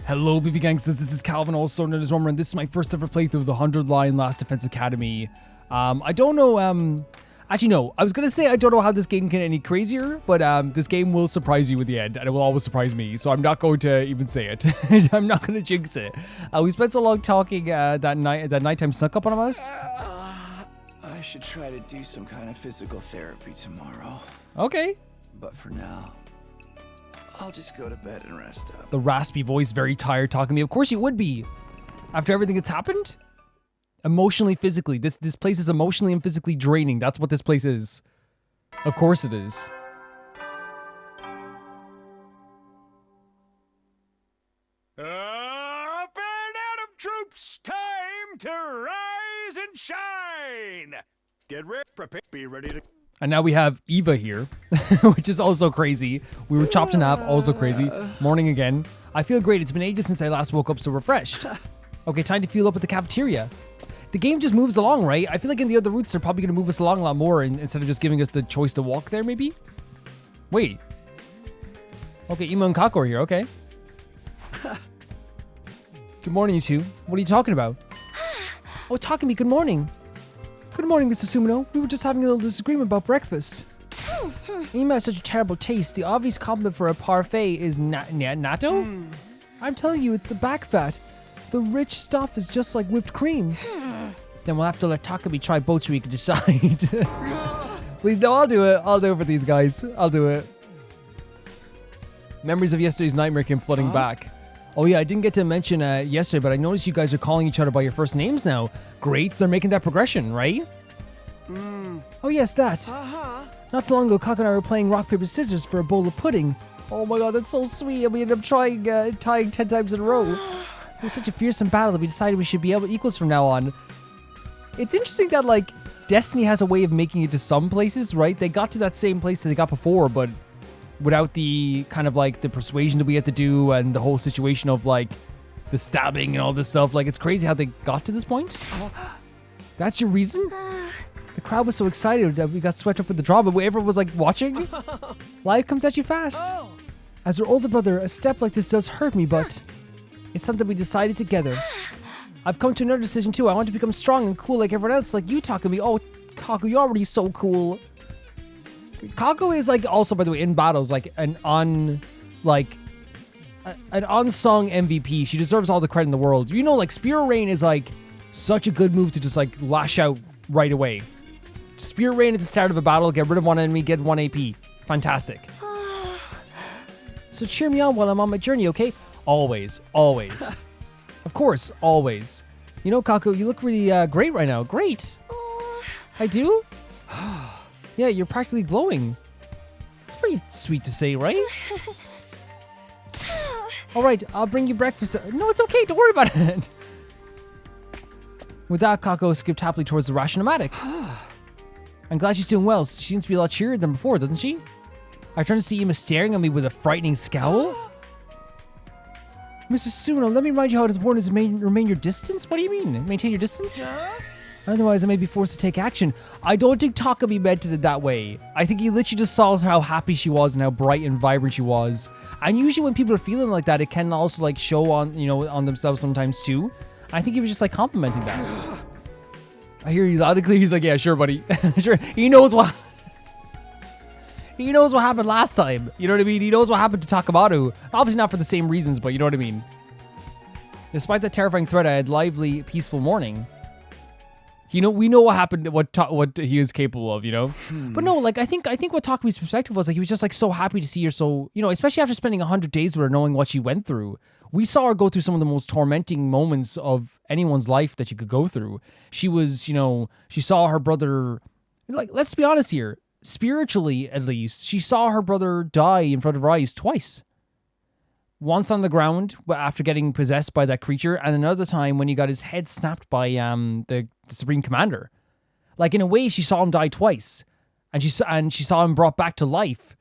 Hello, BB Gangsters. This is Calvin, also known as Romer, and this is my first ever playthrough of the 100 Line Last Defense Academy. I don't know, actually, no. I was going to say I don't know how this game can get any crazier, but this game will surprise you at the end, and it will always surprise me, so I'm not going to even say it. I'm not going to jinx it. We spent so long talking that nighttime snuck up on us. I should try to do some kind of physical therapy tomorrow. Okay. But for now, I'll just go to bed and rest up. The raspy voice, very tired, talking to me. Of course you would be. After everything that's happened? Emotionally, physically. This place is emotionally and physically draining. That's what this place is. Of course it is. Up and Adam troops, time to rise and shine. Get ready, prepare, be ready to... And now we have Eva here, which is also crazy. We were chopped in half, also crazy. Morning again. I feel great. It's been ages since I last woke up so refreshed. Okay, time to fuel up at the cafeteria. The game just moves along, right? I feel like in the other routes, they're probably going to move us along a lot more instead of just giving us the choice to walk there, maybe? Wait. Okay, Ema and Kako are here, okay. Good morning, you two. What are you talking about? Oh, talking to me, good morning. Good morning, Mr. Sumino. We were just having a little disagreement about breakfast. Ema has such a terrible taste. The obvious compliment for a parfait is natto? I'm telling you, it's the back fat. The rich stuff is just like whipped cream. Then we'll have to let Takumi try both so we can decide. Please, no, I'll do it. I'll do it for these guys. I'll do it. Memories of yesterday's nightmare came flooding back. Oh yeah, I didn't get to mention yesterday, but I noticed you guys are calling each other by your first names now. Great, they're making that progression, right? Oh yes, that. Not too long ago, Kako and I were playing rock, paper, scissors for a bowl of pudding. Oh my god, that's so sweet, and we ended up tying 10 times in a row. It was such a fearsome battle that we decided we should be able equals from now on. It's interesting that, like, Destiny has a way of making it to some places, right? They got to that same place that they got before, but without the kind of like the persuasion that we had to do and the whole situation of like the stabbing and all this stuff. Like, it's crazy how they got to this point. That's your reason? The crowd was so excited that we got swept up with the drama, but everyone was like watching. Life comes at you fast. As her older brother, a step like this does hurt me, but it's something we decided together. I've come to another decision too. I want to become strong and cool like everyone else, like you talking to me. Oh, Kako, you're already so cool. Kako is like also, by the way, in battles like an unsung MVP. She deserves all the credit in the world. You know, like Spear Rain is like such a good move to just like lash out right away. Spear Rain at the start of a battle, get rid of one enemy, get 1 AP. Fantastic. So cheer me on while I'm on my journey, okay? Always, always. Of course, always. You know, Kako, you look really great right now. Great. I do? Yeah, you're practically glowing. It's very sweet to say, right? All right, I'll bring you breakfast. No, it's okay. Don't worry about it. With that, Kako skipped happily towards the Rationomatic. I'm glad she's doing well. She seems to be a lot cheerier than before, doesn't she? I turned to see Ema staring at me with a frightening scowl. Mr. Suno, let me remind you how it is important to remain your distance? What do you mean? Maintain your distance? Otherwise, I may be forced to take action. I don't think Takumi meant it that way. I think he literally just saw how happy she was and how bright and vibrant she was. And usually when people are feeling like that, it can also like show on, you know, on themselves sometimes too. I think he was just like complimenting that. I hear you loud and clear. He's like, yeah, sure, buddy. Sure. He knows what happened last time. You know what I mean? He knows what happened to Takamaru. Obviously not for the same reasons, but you know what I mean. Despite that terrifying threat, I had lively, peaceful morning. You know, we know what happened, what he is capable of, you know? But no, like, I think what Takumi's perspective was, like, he was just, like, so happy to see her so, you know, especially after spending 100 days with her, knowing what she went through. We saw her go through some of the most tormenting moments of anyone's life that you could go through. She was, you know, she saw her brother, like, let's be honest here, spiritually, at least, she saw her brother die in front of her eyes twice. Once on the ground after getting possessed by that creature, and another time when he got his head snapped by the Supreme Commander. Like, in a way, she saw him die twice, and she saw him brought back to life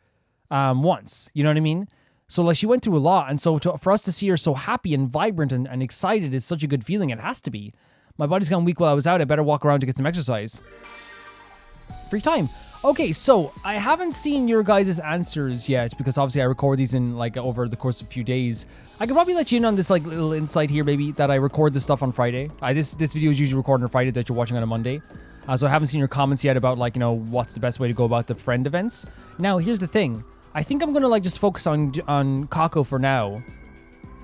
once. You know what I mean? So, like, she went through a lot, and so for us to see her so happy and vibrant and excited is such a good feeling. It has to be. My body's gone weak while I was out. I better walk around to get some exercise. Free time. Okay, so I haven't seen your guys' answers yet because obviously I record these in like over the course of a few days. I could probably let you in on this like little insight here, maybe, that I record this stuff on Friday. This video is usually recorded on Friday that you're watching on a Monday. So I haven't seen your comments yet about like, you know, what's the best way to go about the friend events. Now, here's the thing. I think I'm gonna like just focus on Kako for now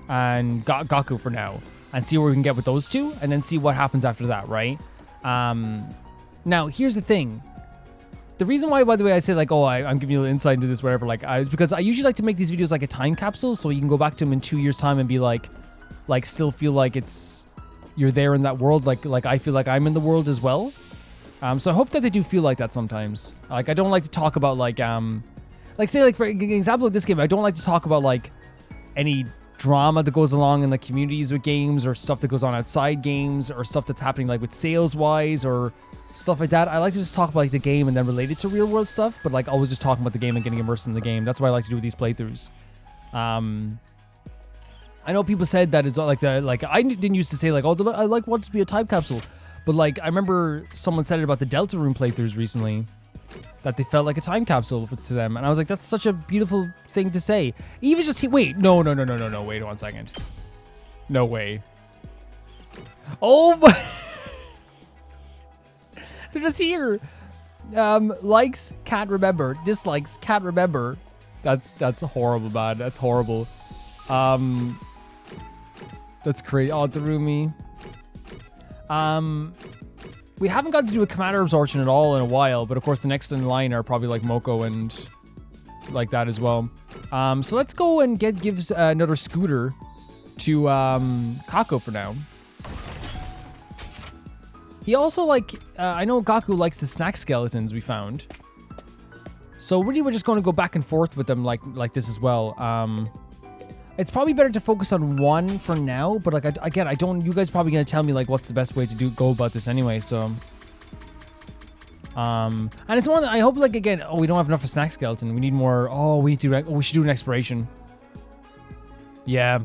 and Gaku for now and see where we can get with those two and then see what happens after that, right? Now, here's the thing. The reason why, by the way, I say like, oh, I'm giving you an insight into this, whatever, like, is because I usually like to make these videos like a time capsule, so you can go back to them in 2 years' time and be like, still feel like you're there in that world, like I feel like I'm in the world as well. So I hope that they do feel like that sometimes. Like, I don't like to talk about like say like for example of this game, I don't like to talk about like any drama that goes along in the communities with games or stuff that goes on outside games or stuff that's happening like with sales wise or stuff like that. I like to just talk about like the game and then relate it to real world stuff, but like always just talking about the game and getting immersed in the game. That's what I like to do with these playthroughs. I know people said that it's like I didn't used to say like, oh, I like want it to be a time capsule, but like I remember someone said it about the Delta Room playthroughs recently, that they felt like a time capsule to them, and I was like, that's such a beautiful thing to say. Eva's just wait, no, wait 1 second, no way. Oh my. They're just here. Likes, can't remember. Dislikes, can't remember. That's horrible, man. That's horrible. That's crazy. Oh, Darumi. We haven't got to do a commander absorption at all in a while, but of course the next in line are probably like Moko and like that as well. So let's go and gives another scooter to Kako for now. He also like, I know Gaku likes the snack skeletons we found. So really we're just going to go back and forth with them like this as well. It's probably better to focus on one for now, but like, again, you guys probably going to tell me like what's the best way to go about this anyway, so. And it's one that I hope like, again, oh, we don't have enough for snack skeleton. We need more, oh, we should do an exploration. Yeah.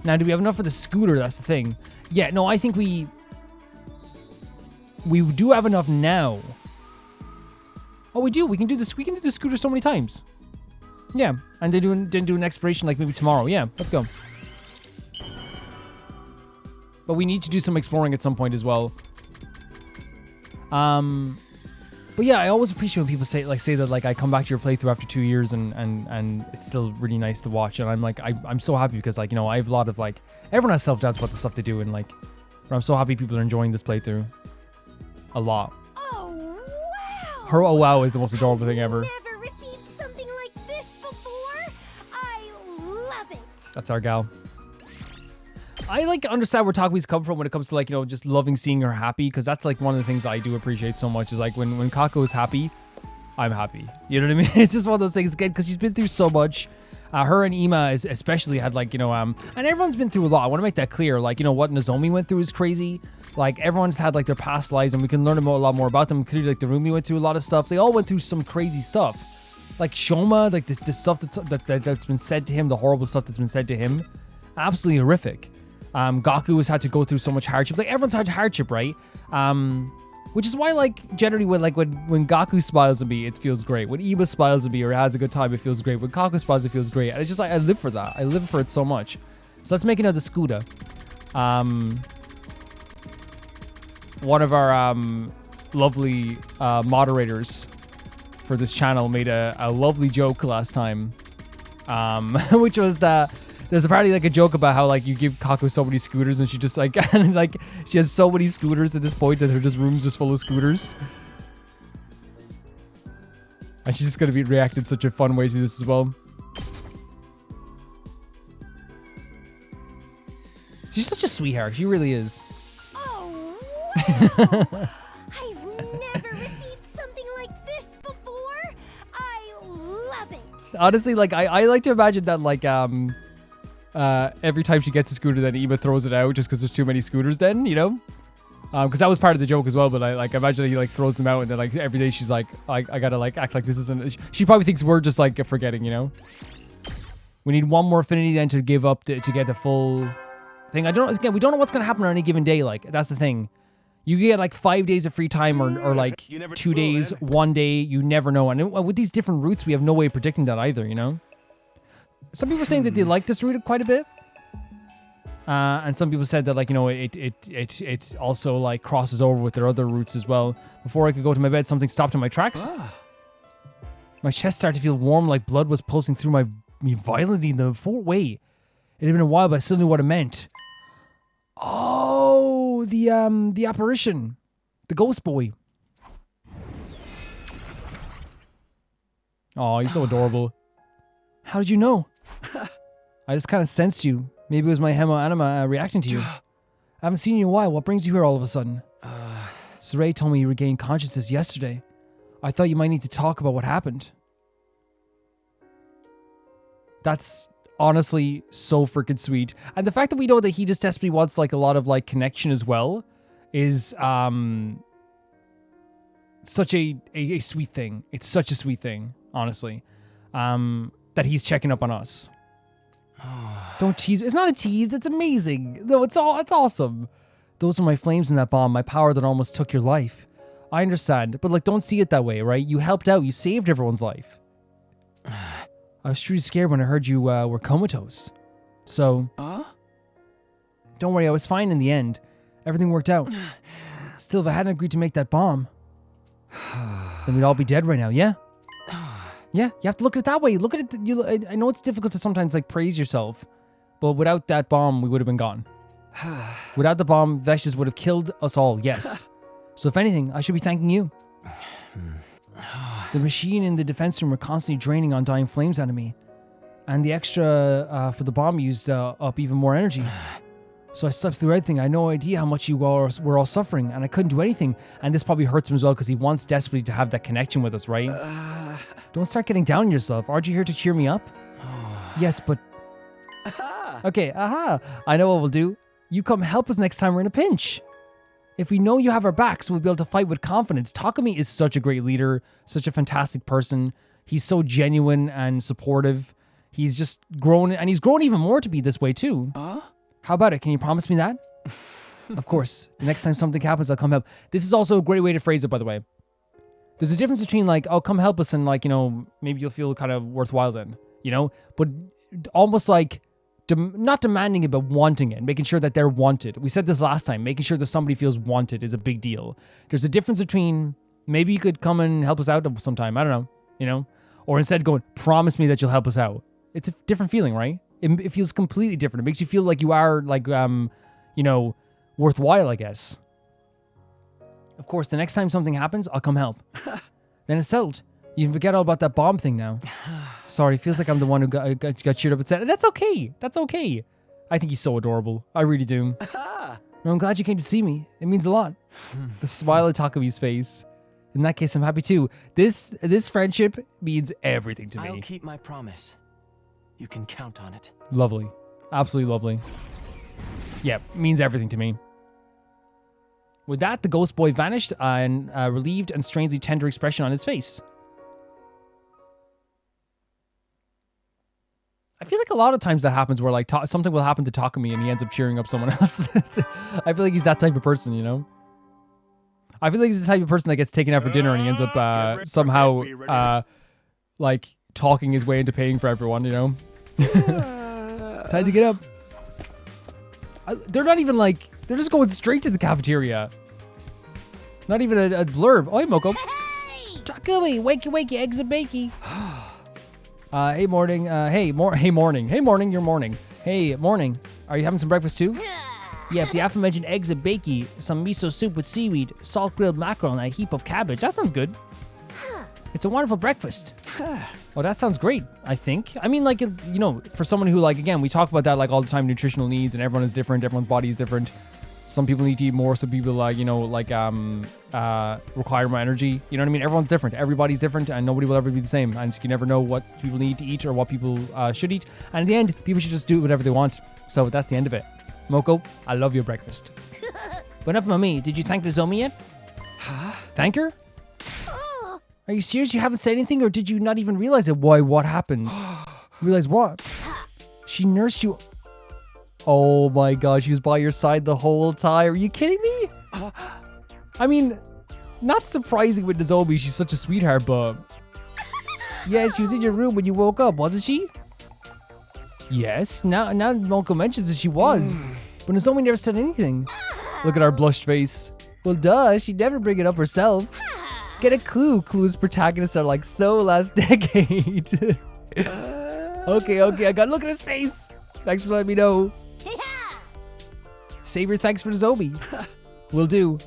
Now, do we have enough for the scooter? That's the thing. Yeah, no, I think we do have enough now. Oh, we do. We can do this. We can do the scooter so many times. Yeah, and then do an exploration like maybe tomorrow. Yeah, let's go. But we need to do some exploring at some point as well. But yeah, I always appreciate when people say that like I come back to your playthrough after 2 years and it's still really nice to watch, and I'm like I'm so happy because like, you know, I have a lot of like, everyone has self-doubts about the stuff they do, and like, but I'm so happy people are enjoying this playthrough a lot. Oh wow! Her oh wow is the most adorable thing ever. Never received something like this before. I love it. That's our gal. I like understand where Takui's come from when it comes to like, you know, just loving seeing her happy, because that's like one of the things I do appreciate so much is like when Kako is happy, I'm happy. You know what I mean? It's just one of those things again because she's been through so much. Her and Ima especially had like, you know, and everyone's been through a lot. I want to make that clear. Like, you know, what Nozomi went through is crazy. Like everyone's had like their past lives and we can learn a lot more about them. Clearly like the Rumi went through a lot of stuff. They all went through some crazy stuff. Like Shoma, like the stuff that's been said to him, the horrible stuff that's been said to him. Absolutely horrific. Gaku has had to go through so much hardship. Like everyone's had hardship, right? Which is why, like, generally when Gaku smiles at me, it feels great. When Ima smiles at me or has a good time, it feels great. When Kaku smiles, it feels great. And it's just like I live for that. I live for it so much. So let's make another Scooter. One of our lovely moderators for this channel made a lovely joke last time, which was that there's apparently like a joke about how like you give Kako so many scooters and she just like and like she has so many scooters at this point that her room's just full of scooters. And she's just gonna be reacting such a fun way to this as well. She's such a sweetheart. She really is. Oh, wow. I've never received something like this before. I love it. Honestly, like I like to imagine that like every time she gets a scooter, then Ima throws it out just because there's too many scooters then, you know? Because that was part of the joke as well, but I like imagine he like throws them out and then like every day she's like, I gotta like act like this isn't, she probably thinks we're just like forgetting, you know? We need one more affinity then to give up to get the full thing. I don't know, again, we don't know what's gonna happen on any given day, like that's the thing. You get like 5 days of free time or like You never 2 will, days, then. 1 day. You never know. And with these different routes, we have no way of predicting that either, you know? Some people are saying that they like this route quite a bit. And some people said that, like, you know, it also like crosses over with their other routes as well. Before I could go to my bed, something stopped in my tracks. My chest started to feel warm, like blood was pulsing through me violently in the fort way. It had been a while, but I still knew what it meant. Oh, the apparition, the ghost boy. Oh, he's so adorable. How did you know? I just kind of sensed you. Maybe it was my hemo anima reacting to you. I haven't seen you in a while. What brings you here all of a sudden? Saray told me you regained consciousness yesterday. I thought you might need to talk about what happened. That's honestly so freaking sweet. And the fact that we know that he just desperately wants like a lot of like connection as well is such a sweet thing. It's such a sweet thing, honestly. That he's checking up on us. Don't tease. It's not a tease. It's amazing. No, it's awesome. Those are my flames in that bomb, my power that almost took your life. I understand, but like, don't see it that way, right? You helped out. You saved everyone's life. I was truly scared when I heard you were comatose. So, don't worry, I was fine in the end. Everything worked out. Still, if I hadn't agreed to make that bomb, then we'd all be dead right now, yeah? Yeah, you have to look at it that way. Look at it. I know it's difficult to sometimes like praise yourself, but without that bomb, we would have been gone. Without the bomb, Vexus would have killed us all, yes. So if anything, I should be thanking you. The machine in the defense room were constantly draining undying flames out of me. And the extra for the bomb used up even more energy. So I slept through everything. I had no idea how much you were all suffering, and I couldn't do anything. And this probably hurts him as well, because he wants desperately to have that connection with us, right? Don't start getting down on yourself. Aren't you here to cheer me up? Yes, but... Okay, I know what we'll do. You come help us next time we're in a pinch. If we know you have our backs, we'll be able to fight with confidence. Takumi is such a great leader, such a fantastic person. He's so genuine and supportive. He's just grown, and he's grown even more to be this way too. How about it? Can you promise me that? Of course. The next time something happens, I'll come help. This is also a great way to phrase it, by the way. There's a difference between like, oh, come help us, and like, you know, maybe you'll feel kind of worthwhile then, you know? But almost like, not demanding it, but wanting it, making sure that they're wanted. We said this last time, making sure that somebody feels wanted is a big deal. There's a difference between, maybe you could come and help us out sometime, I don't know, you know? Or instead going, promise me that you'll help us out. It's a different feeling, right? It feels completely different. It makes you feel like you are, like, you know, worthwhile, I guess. Of course, the next time something happens, I'll come help. Then it's settled. You can forget all about that bomb thing now. Sorry, feels like I'm the one who got cheered up and said, that's okay. That's okay. I think he's so adorable. I really do. No, I'm glad you came to see me. It means a lot. The smile on Takumi's face. In that case, I'm happy too. This friendship means everything to me. I'll keep my promise. You can count on it. Lovely. Absolutely lovely. Yeah, means everything to me. With that, the ghost boy vanished, and a relieved and strangely tender expression on his face. I feel like a lot of times that happens where like something will happen to Takumi and he ends up cheering up someone else. I feel like he's that type of person, you know? I feel like he's the type of person that gets taken out for dinner and he ends up somehow like talking his way into paying for everyone, you know? Time to get up. They're not even like, they're just going straight to the cafeteria. Not even a blurb. Oh, hey, Moko. Hey! Takumi, wakey, eggs and bakey. Hey, morning. Hey, morning. Hey, morning, you're morning. Hey, morning. Are you having some breakfast too? Yeah, the aforementioned eggs and bakey, some miso soup with seaweed, salt grilled mackerel, and a heap of cabbage. That sounds good. It's a wonderful breakfast. Oh, that sounds great, I think. I mean, like, you know, for someone who, like, again, we talk about that, like, all the time, nutritional needs, and everyone is different, everyone's body is different. Some people need to eat more, some people, like, you know, like, require more energy. You know what I mean? Everyone's different. Everybody's different, and nobody will ever be the same. And so you never know what people need to eat or what people should eat. And in the end, people should just do whatever they want. So that's the end of it. Moko, I love your breakfast. But enough about me. Did you thank the Zomi yet? Huh? Thank her? Are you serious? You haven't said anything, or did you not even realize it? Why? What happened? Realize what? She nursed you. Oh my god, she was by your side the whole time. Are you kidding me? I mean, not surprising with Nozomi. She's such a sweetheart, but yeah, she was in your room when you woke up, wasn't she? Yes. Now Moko mentions that she was, but Nozomi never said anything. Look at our blushed face. Well, duh. She'd never bring it up herself. Get a clue. Clues protagonists are like so last decade. Okay, I gotta look at his face. Thanks for letting me know. Save your thanks for Nozomi. Will do.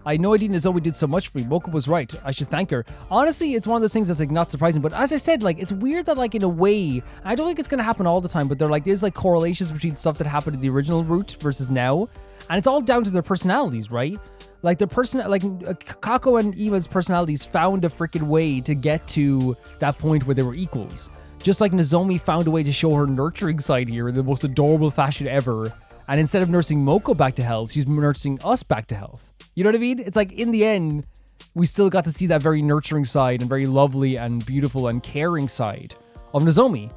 I had no idea Nozomi did so much for me. Moko was right. I should thank her. Honestly, it's one of those things that's like not surprising. But as I said, like it's weird that like in a way, I don't think it's gonna happen all the time. But there's like correlations between stuff that happened in the original route versus now, and it's all down to their personalities, right? Like their Kako and Ima's personalities found a freaking way to get to that point where they were equals. Just like Nozomi found a way to show her nurturing side here in the most adorable fashion ever. And instead of nursing Moko back to health, she's nursing us back to health. You know what I mean? It's like in the end, we still got to see that very nurturing side and very lovely and beautiful and caring side of Nozomi.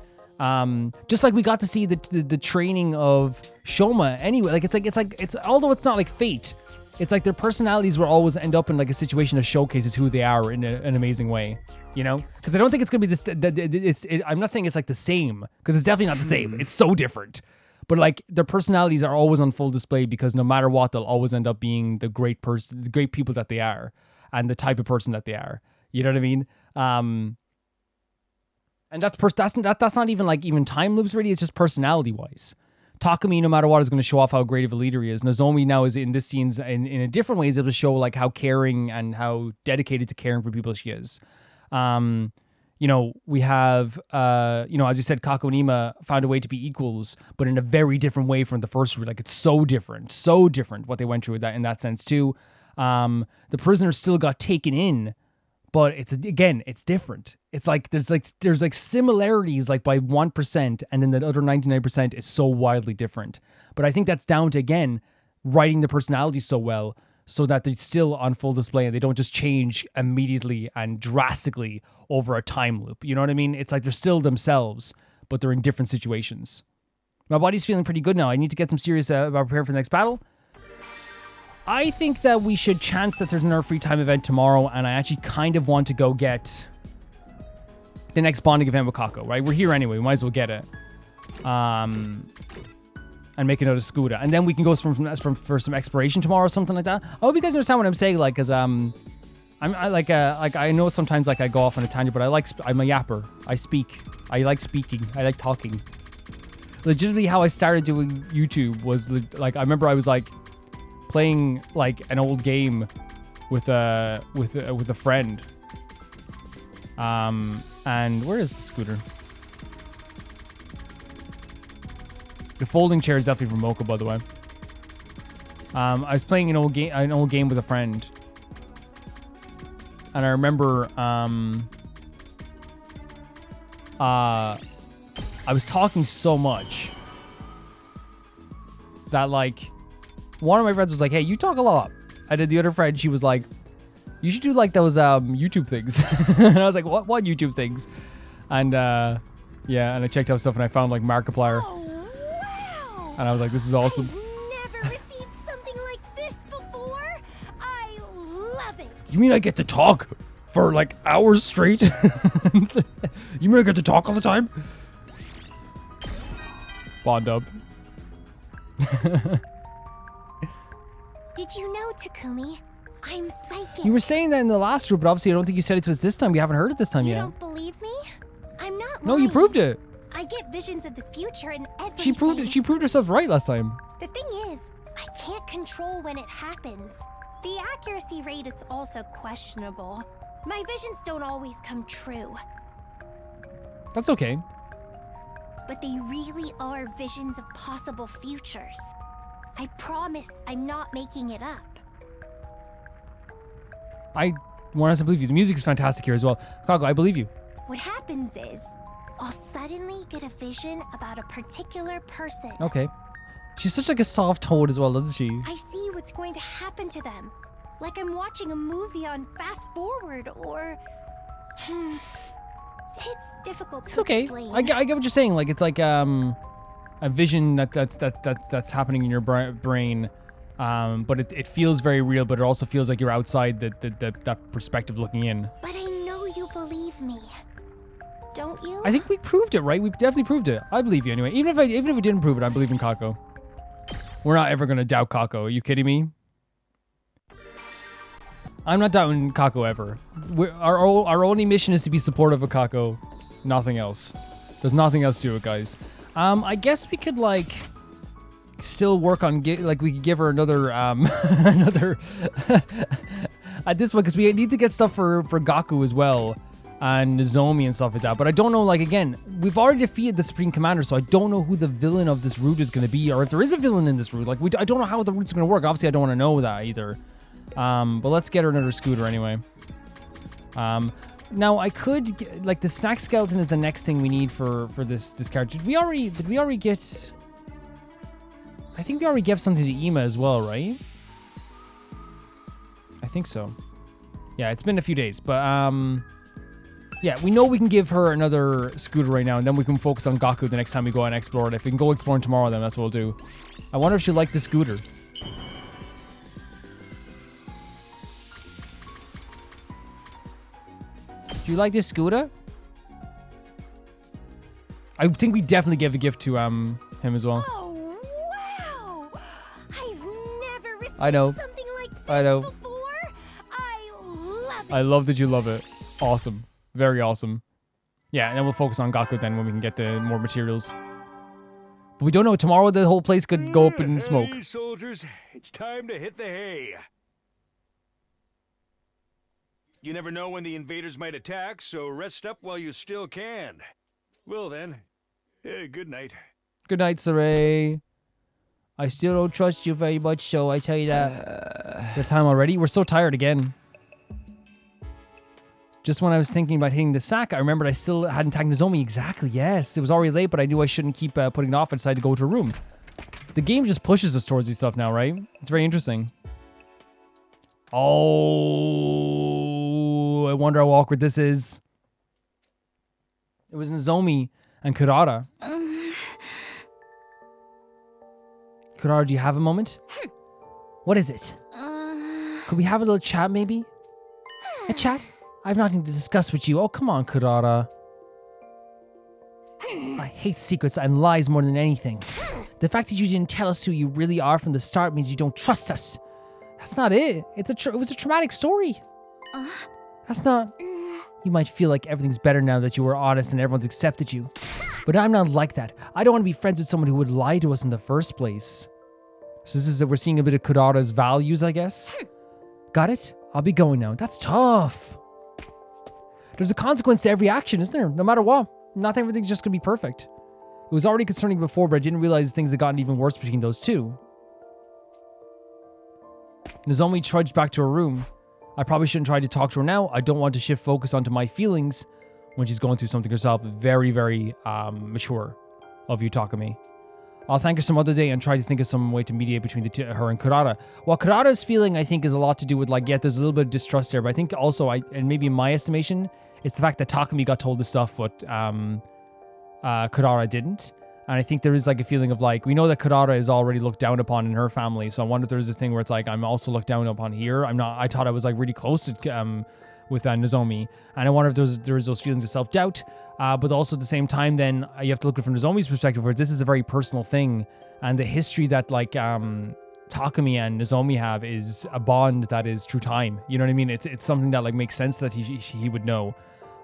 Just like we got to see the training of Shoma anyway. Like it's although it's not like fate, it's like their personalities will always end up in like a situation that showcases who they are in an amazing way. You know, because I don't think it's gonna be this. I'm not saying it's like the same, because it's definitely not the same. It's so different. But like their personalities are always on full display because no matter what, they'll always end up being the great people that they are, and the type of person that they are. You know what I mean? And that's not even like even time loops really. It's just personality wise. Takumi, no matter what, is going to show off how great of a leader he is. Nozomi now is in this scenes in a different way is able to show like how caring and how dedicated to caring for people she is. You know, we have, you know, as you said, Kako and Ima found a way to be equals, but in a very different way from the first route. Like, it's so different what they went through with that in that sense, too. The prisoners still got taken in, but it's different. It's like, there's similarities, like, by 1%, and then the other 99% is so wildly different. But I think that's down to, again, writing the personalities so well, so that they're still on full display and they don't just change immediately and drastically over a time loop. You know what I mean? It's like they're still themselves, but they're in different situations. My body's feeling pretty good now. I need to get some serious about preparing for the next battle. I think that we should chance that there's another free time event tomorrow, and I actually kind of want to go get the next bonding event with Kako, right? We're here anyway. We might as well get it. And make another Scooter, and then we can go for some exploration tomorrow or something like that. I hope you guys understand what I'm saying, like, cause I know sometimes like I go off on a tangent, but I'm a yapper. I speak. I like speaking. I like talking. Legitimately, how I started doing YouTube was like I remember I was like playing like an old game with a friend. And where is the Scooter? The folding chair is definitely from Moko, by the way. I was playing an old game with a friend, and I remember I was talking so much that like one of my friends was like, "Hey, you talk a lot," and then the other friend, she was like, "You should do like those YouTube things," and I was like, "What YouTube things?" And yeah, and I checked out stuff and I found like Markiplier. And I was like, this is awesome. I've never received something like this before. I love it. You mean I get to talk for like hours straight? You mean I get to talk all the time? Bond up. Did you know, Takumi? I'm psychic. You were saying that in the last group, but obviously I don't think you said it to us this time. We haven't heard it this time You yet. don't believe me? I'm not No, you lying. proved it. I get visions of the future and everything. She proved it. She proved herself right last time. The thing is, I can't control when it happens. The accuracy rate is also questionable. My visions don't always come true, That's okay. but they really are visions of possible futures. I promise I'm not making it up. I want us to believe you. The music is fantastic here as well. Kako, I believe you. What happens is, I'll suddenly get a vision about a particular person. Okay. She's such like a soft toad as well, doesn't she? I see what's going to happen to them. Like I'm watching a movie on fast forward or... It's difficult to It's okay. explain. I get what you're saying. Like it's like a vision that's happening in your brain. But it feels very real, but it also feels like you're outside that perspective looking in. But I know you believe me. Don't you? I think we proved it, right? We definitely proved it. I believe you anyway. Even if we didn't prove it, I believe in Kako. We're not ever gonna doubt Kako. Are you kidding me? I'm not doubting Kako ever. Our only mission is to be supportive of Kako. Nothing else. There's nothing else to it, guys. I guess we could like still work on we could give her another another at this one because we need to get stuff for Gaku as well. And Nozomi and stuff like that. But I don't know, like, again, we've already defeated the Supreme Commander, so I don't know who the villain of this route is going to be, or if there is a villain in this route. Like, I don't know how the route's going to work. Obviously, I don't want to know that either. But let's get her another scooter anyway. Now, I could, like, the snack skeleton is the next thing we need for this character. Did we already get... I think we already gave something to Ima as well, right? I think so. Yeah, it's been a few days, but, yeah, we know we can give her another scooter right now, and then we can focus on Gaku the next time we go and explore it. If we can go exploring tomorrow, then that's what we'll do. I wonder if she'll like the scooter. Do you like this scooter? I think we definitely gave a gift to him as well. Oh, wow! I've never received I know. something like this I know. before. I love it. I love that you love it. Awesome. Very awesome. Yeah, and then we'll focus on Gaku then when we can get the more materials. But we don't know. Tomorrow the whole place could go up in smoke. Hey, soldiers, it's time to hit the hay. You never know when the invaders might attack, so rest up while you still can. Well then, good night. Good night, Saray. I still don't trust you very much, so I tell you that. The time already? We're so tired again. Just when I was thinking about hitting the sack, I remembered I still hadn't tagged Nozomi. Exactly, yes. It was already late, but I knew I shouldn't keep putting it off. I decided to go to a room. The game just pushes us towards these stuff now, right? It's very interesting. Oh, I wonder how awkward this is. It was Nozomi and Kurara. Kurara, do you have a moment? What is it? Could we have a little chat, maybe? A chat? I have nothing to discuss with you. Oh, come on, Kurara. I hate secrets and lies more than anything. The fact that you didn't tell us who you really are from the start means you don't trust us. That's not it. It was a traumatic story. That's not... You might feel like everything's better now that you were honest and everyone's accepted you. But I'm not like that. I don't want to be friends with someone who would lie to us in the first place. So this is that we're seeing a bit of Kurara's values, I guess. Got it? I'll be going now. That's tough. There's a consequence to every action, isn't there? No matter what. Not everything's just going to be perfect. It was already concerning before, but I didn't realize things had gotten even worse between those two. Nozomi trudged back to her room. I probably shouldn't try to talk to her now. I don't want to shift focus onto my feelings when she's going through something herself. Very, very mature of you, Takumi. I'll thank her some other day and try to think of some way to mediate between her and Kurara. Well, Kurara's feeling, I think, is a lot to do with, like, yeah, there's a little bit of distrust there, but I think also, and maybe in my estimation, it's the fact that Takumi got told this stuff, but Kurara didn't. And I think there is, like, a feeling of, like, we know that Kurara is already looked down upon in her family, so I wonder if there's this thing where it's like, I'm also looked down upon here. I thought I was, like, really close to, with Nozomi, and I wonder if there is those feelings of self-doubt, but also at the same time, then you have to look at it from Nozomi's perspective, where this is a very personal thing, and the history that, like, Takumi and Nozomi have is a bond that is through time. You know what I mean? It's something that, like, makes sense that he would know.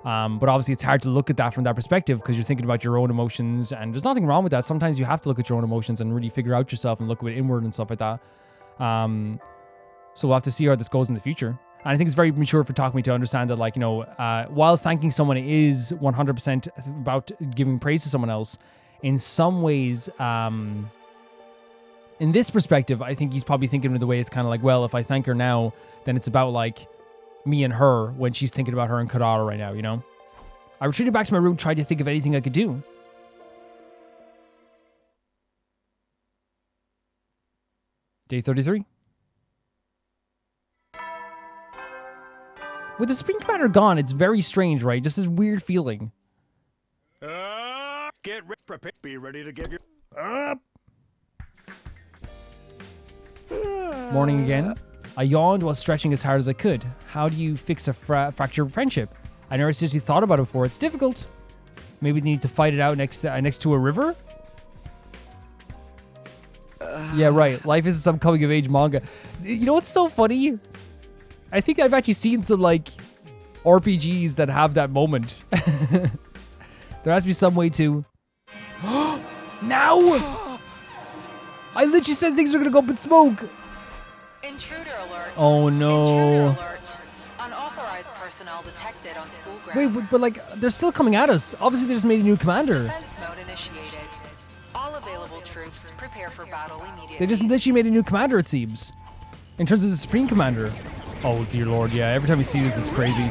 But obviously it's hard to look at that from that perspective because you're thinking about your own emotions, and there's nothing wrong with that. Sometimes you have to look at your own emotions and really figure out yourself and look at it inward and stuff like that. So we'll have to see how this goes in the future. And I think it's very mature for Takumi to understand that, like, you know, while thanking someone is 100% about giving praise to someone else, in some ways, in this perspective, I think he's probably thinking of the way it's kind of like, well, if I thank her now, then it's about, like, me and her when she's thinking about her and Kurara right now, you know? I retreated back to my room, tried to think of anything I could do. Day 33. With the Supreme Commander gone, it's very strange, right? Just this weird feeling. Get prepared. Be ready to give your... Morning again. I yawned while stretching as hard as I could. How do you fix a fractured friendship? I never seriously thought about it before. It's difficult. Maybe they need to fight it out next to a river? Yeah, right. Life is some coming of age manga. You know what's so funny? I think I've actually seen some like RPGs that have that moment. There has to be some way to... Now! I literally said things were gonna go up in smoke. Intruder alert. Oh no. Intruder alert. Unauthorized personnel detected on school grounds. Wait, but like, they're still coming at us. Obviously, they just made a new commander. Defense mode initiated. All available troops prepare for battle immediately. They just literally made a new commander, it seems. In terms of the Supreme Commander. Oh, dear lord, yeah. Every time we see this, it's crazy.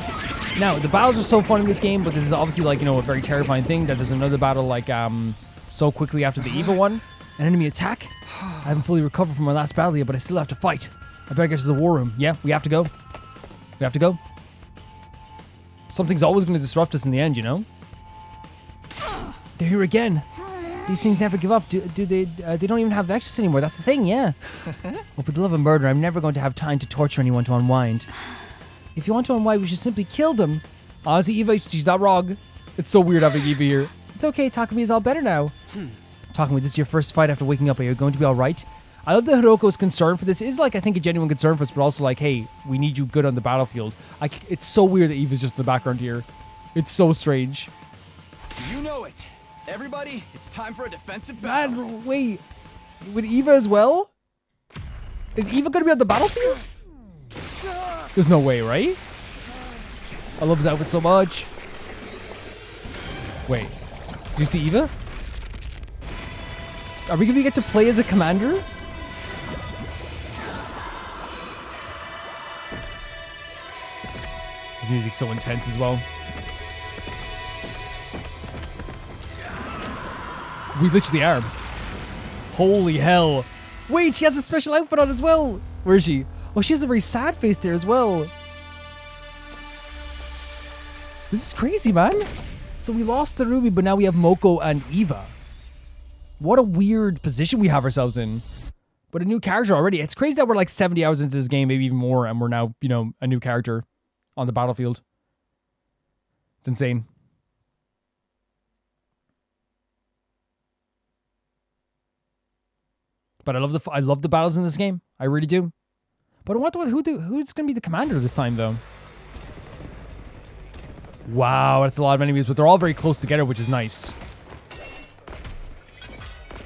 Now, the battles are so fun in this game, but this is obviously, like, you know, a very terrifying thing that there's another battle, like, so quickly after the Eva one. An enemy attack. I haven't fully recovered from my last battle yet, but I still have to fight. I better get to the war room. Yeah, we have to go. We have to go. Something's always going to disrupt us in the end, you know? They're here again. These things never give up. Do they? They don't even have Vexus anymore. That's the thing, yeah. Well, for the love of murder, I'm never going to have time to torture anyone to unwind. If you want to unwind, we should simply kill them. Honestly, Eva, she's not wrong. It's so weird having Eva here. It's okay, Takumi is all better now. Takumi, this is your first fight after waking up. Are you going to be all right? I love that Hiroko's concern for this. Is like, I think, a genuine concern for us, but also like, hey, we need you good on the battlefield. It's so weird that Eva's just in the background here. It's so strange. You know it. Everybody, it's time for a defensive battle. Man, wait. With Eva as well? Is Eva going to be on the battlefield? There's no way, right? I love his outfit so much. Wait. Do you see Eva? Are we going to get to play as a commander? This music's so intense as well. We literally are. Holy hell. Wait, she has a special outfit on as well. Where is she? Oh, she has a very sad face there as well. This is crazy, man. So we lost the Ruby, but now we have Moko and Eva. What a weird position we have ourselves in. But a new character already. It's crazy that we're like 70 hours into this game, maybe even more, and we're now, you know, a new character on the battlefield. It's insane. But I love the battles in this game. I really do. But I wonder who's going to be the commander this time, though. Wow, that's a lot of enemies, but they're all very close together, which is nice.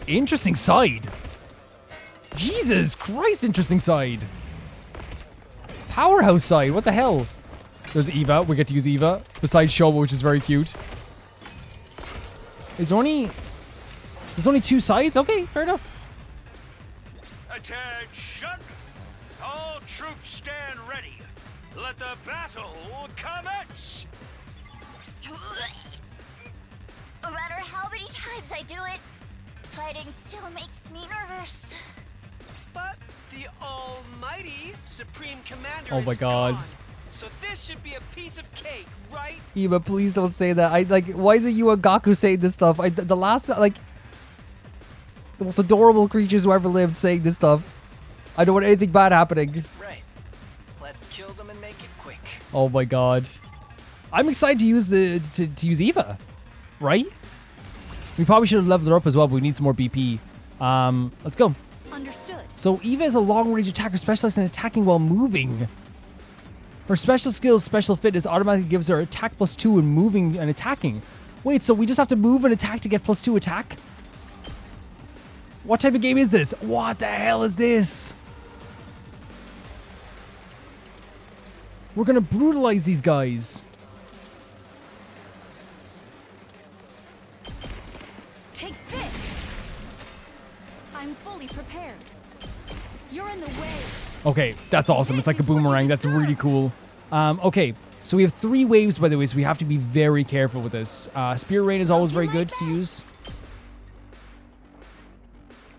Interesting side. Jesus Christ, interesting side. Powerhouse side, what the hell? There's Eva, we get to use Eva. Besides Showa, which is very cute. There's only 2 sides? Okay, fair enough. Attention! All troops stand ready. Let the battle commence! No matter how many times I do it, fighting still makes me nervous. But the almighty Supreme Commander Oh my God. gone. So this should be a piece of cake, right? Eva, please don't say that. Why is it you and Gaku saying this stuff? The last, the most adorable creatures who ever lived saying this stuff. I don't want anything bad happening. Right. Let's kill them and make it quick. Oh my God. I'm excited to use to use Eva. Right? We probably should have leveled her up as well, but we need some more BP. Let's go. Understood. So Eva is a long-range attacker specialized in attacking while moving. Her special skills, special fitness, automatically gives her attack +2 in moving and attacking. Wait, so we just have to move and attack to get +2 attack? What type of game is this? What the hell is this? We're gonna brutalize these guys. Take this. I'm fully prepared. You're in the way. Okay, that's awesome. It's like a boomerang. That's really cool. Okay, so we have 3 waves, by the way, so we have to be very careful with this. Spirit Rain is always very good to use.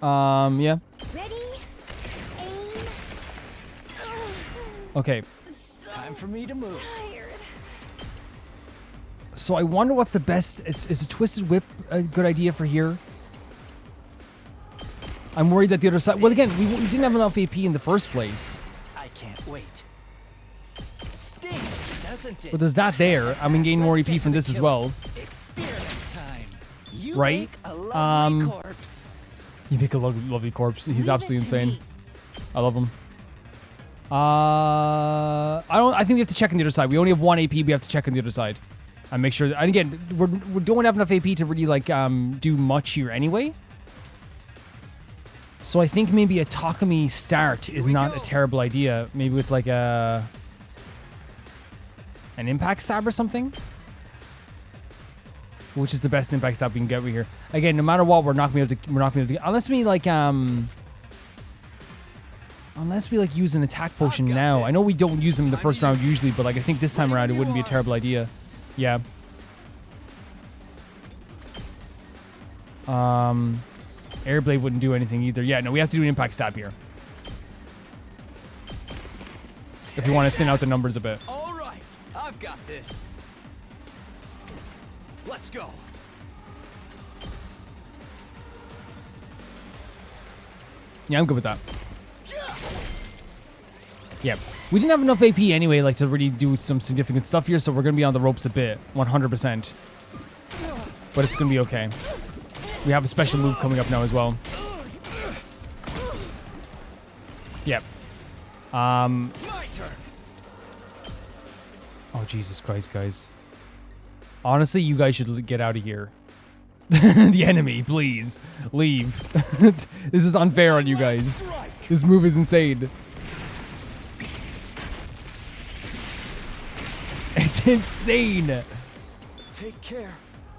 Yeah. Ready? Aim. Okay. Time for me to move. Tired. So I wonder what's the best. Is a Twisted Whip a good idea for here? I'm worried that the other side... Well, again, we didn't have enough AP in the first place. I can't wait. Stinks, doesn't it? But there's that there. I'm gonna gain more AP from this as well. Experiment time. You Right? make a lovely corpse. You make a lovely corpse. He's absolutely insane. I love him. I think we have to check on the other side. We only have 1 AP. We have to check on the other side and make sure. And again, we don't have enough AP to really like do much here anyway. So I think maybe a Takumi start is not a terrible idea. Maybe with like an impact stab or something. Which is the best impact stab we can get over here. Again, no matter what, we're not gonna be able to unless we like use an attack potion now. I know we don't use them in the first round usually, but like I think this time around it wouldn't be a terrible idea. Yeah. Airblade wouldn't do anything either. Yeah, no, we have to do an impact stab here. If we want to thin out the numbers a bit. All right, I've got this. Let's go. Yeah, I'm good with that. Yeah, we didn't have enough AP anyway, like to really do some significant stuff here, so we're gonna be on the ropes a bit, 100%. But it's gonna be okay. We have a special move coming up now as well. Yep. My turn. Oh Jesus Christ, guys. Honestly, you guys should get out of here. The enemy, please leave. This is unfair on you guys. This move is insane. It's insane. Take care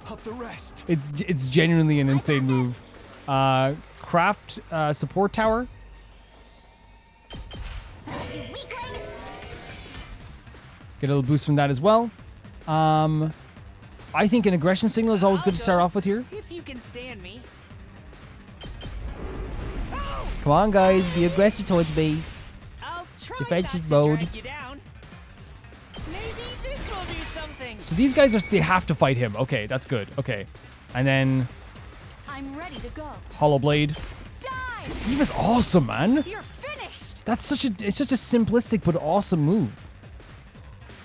of the rest. It's genuinely an insane move. Craft support tower. Get a little boost from that as well. I think an aggression signal is always good to start off with here. If you can stand me. Come on, guys, be aggressive towards me. I'll try Defensive not to mode. drag you down. Maybe this will do something. So these guys they have to fight him. Okay, that's good. Okay, and then I'm ready to go. Hollow Blade. Die! He was awesome, man. You're finished. It's such a simplistic but awesome move.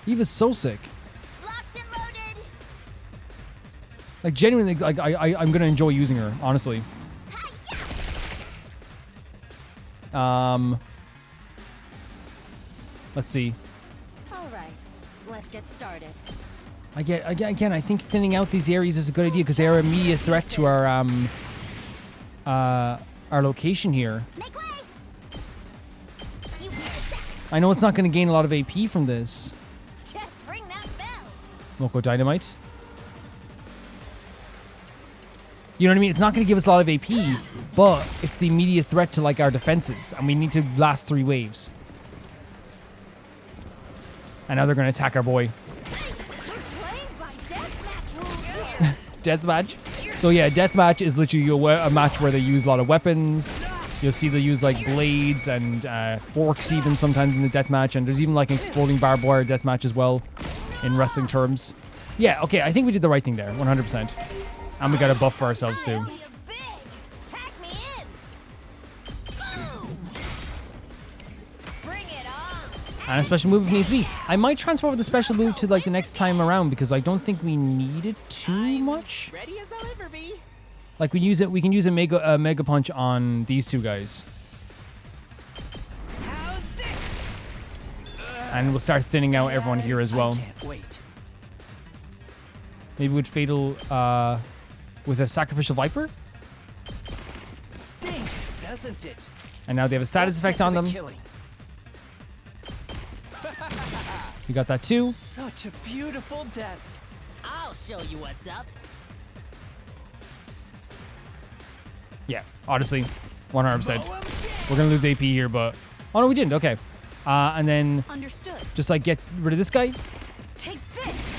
He was so sick. Locked and loaded. Like genuinely, like I'm gonna enjoy using her, honestly. Let's see. All right, let's get started. Again, I think thinning out these areas is a good idea because they are an immediate threat to our location here. Make way. You I know it's not going to gain a lot of AP from this. just ring that bell. Loco Dynamite. You know what I mean? It's not going to give us a lot of AP, but it's the immediate threat to like our defenses, and we need to last 3 waves. And now they're going to attack our boy. Playing by deathmatch rules here. Deathmatch. So yeah, deathmatch is literally a match where they use a lot of weapons. You'll see they use like blades and forks even sometimes in the deathmatch, and there's even like an exploding barbed wire deathmatch as well in wrestling terms. Yeah, okay, I think we did the right thing there, 100%. And we got a buff for ourselves too. It's big. Tag me in. Boom. Bring it on. And a special move if needs be. I might transfer over the special move to like the next time around because I don't think we need it too much. Ready as I'll ever be. Like we can use a mega punch on these two guys. How's this? And we'll start thinning out everyone here as well. Can't wait. Maybe with Fatal, with a Sacrificial Viper. Stinks, doesn't it? And now they have a status Let's effect get to on the them. killing. We got that too. Such a beautiful death. I'll show you what's up. Yeah, honestly, 100%. We're gonna lose AP here, but oh no, we didn't. Okay, and then Understood. just like get rid of this guy. Take this.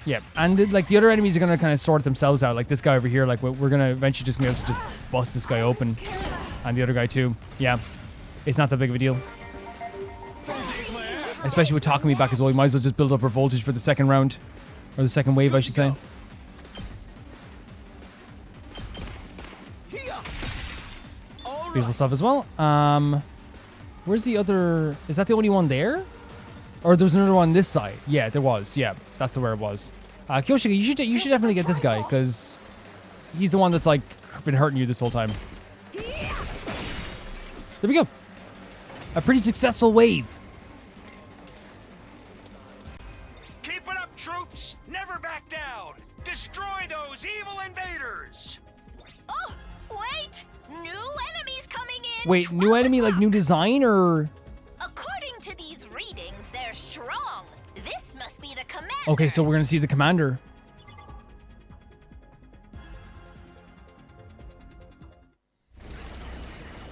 Yeah, and like the other enemies are gonna kind of sort themselves out. Like this guy over here, like we're gonna eventually just be able to just bust this guy open, and the other guy too. Yeah, it's not that big of a deal. Especially with Takumi back as well, we might as well just build up our voltage for the second round, or the second wave, I should say. Beautiful stuff as well. Where's the other? Is that the only one there? Or there's another one on this side? Yeah, there was. Yeah, that's where it was. Kyoshika, you should definitely get this guy because he's the one that's like been hurting you this whole time. There we go. A pretty successful wave. Keep it up, troops! Never back down! Destroy those evil invaders! Oh, wait! New enemies coming in! Wait, new enemy, like new design, or? According to these readings, they're strong. This must be the commander. Okay, so we're gonna see the commander.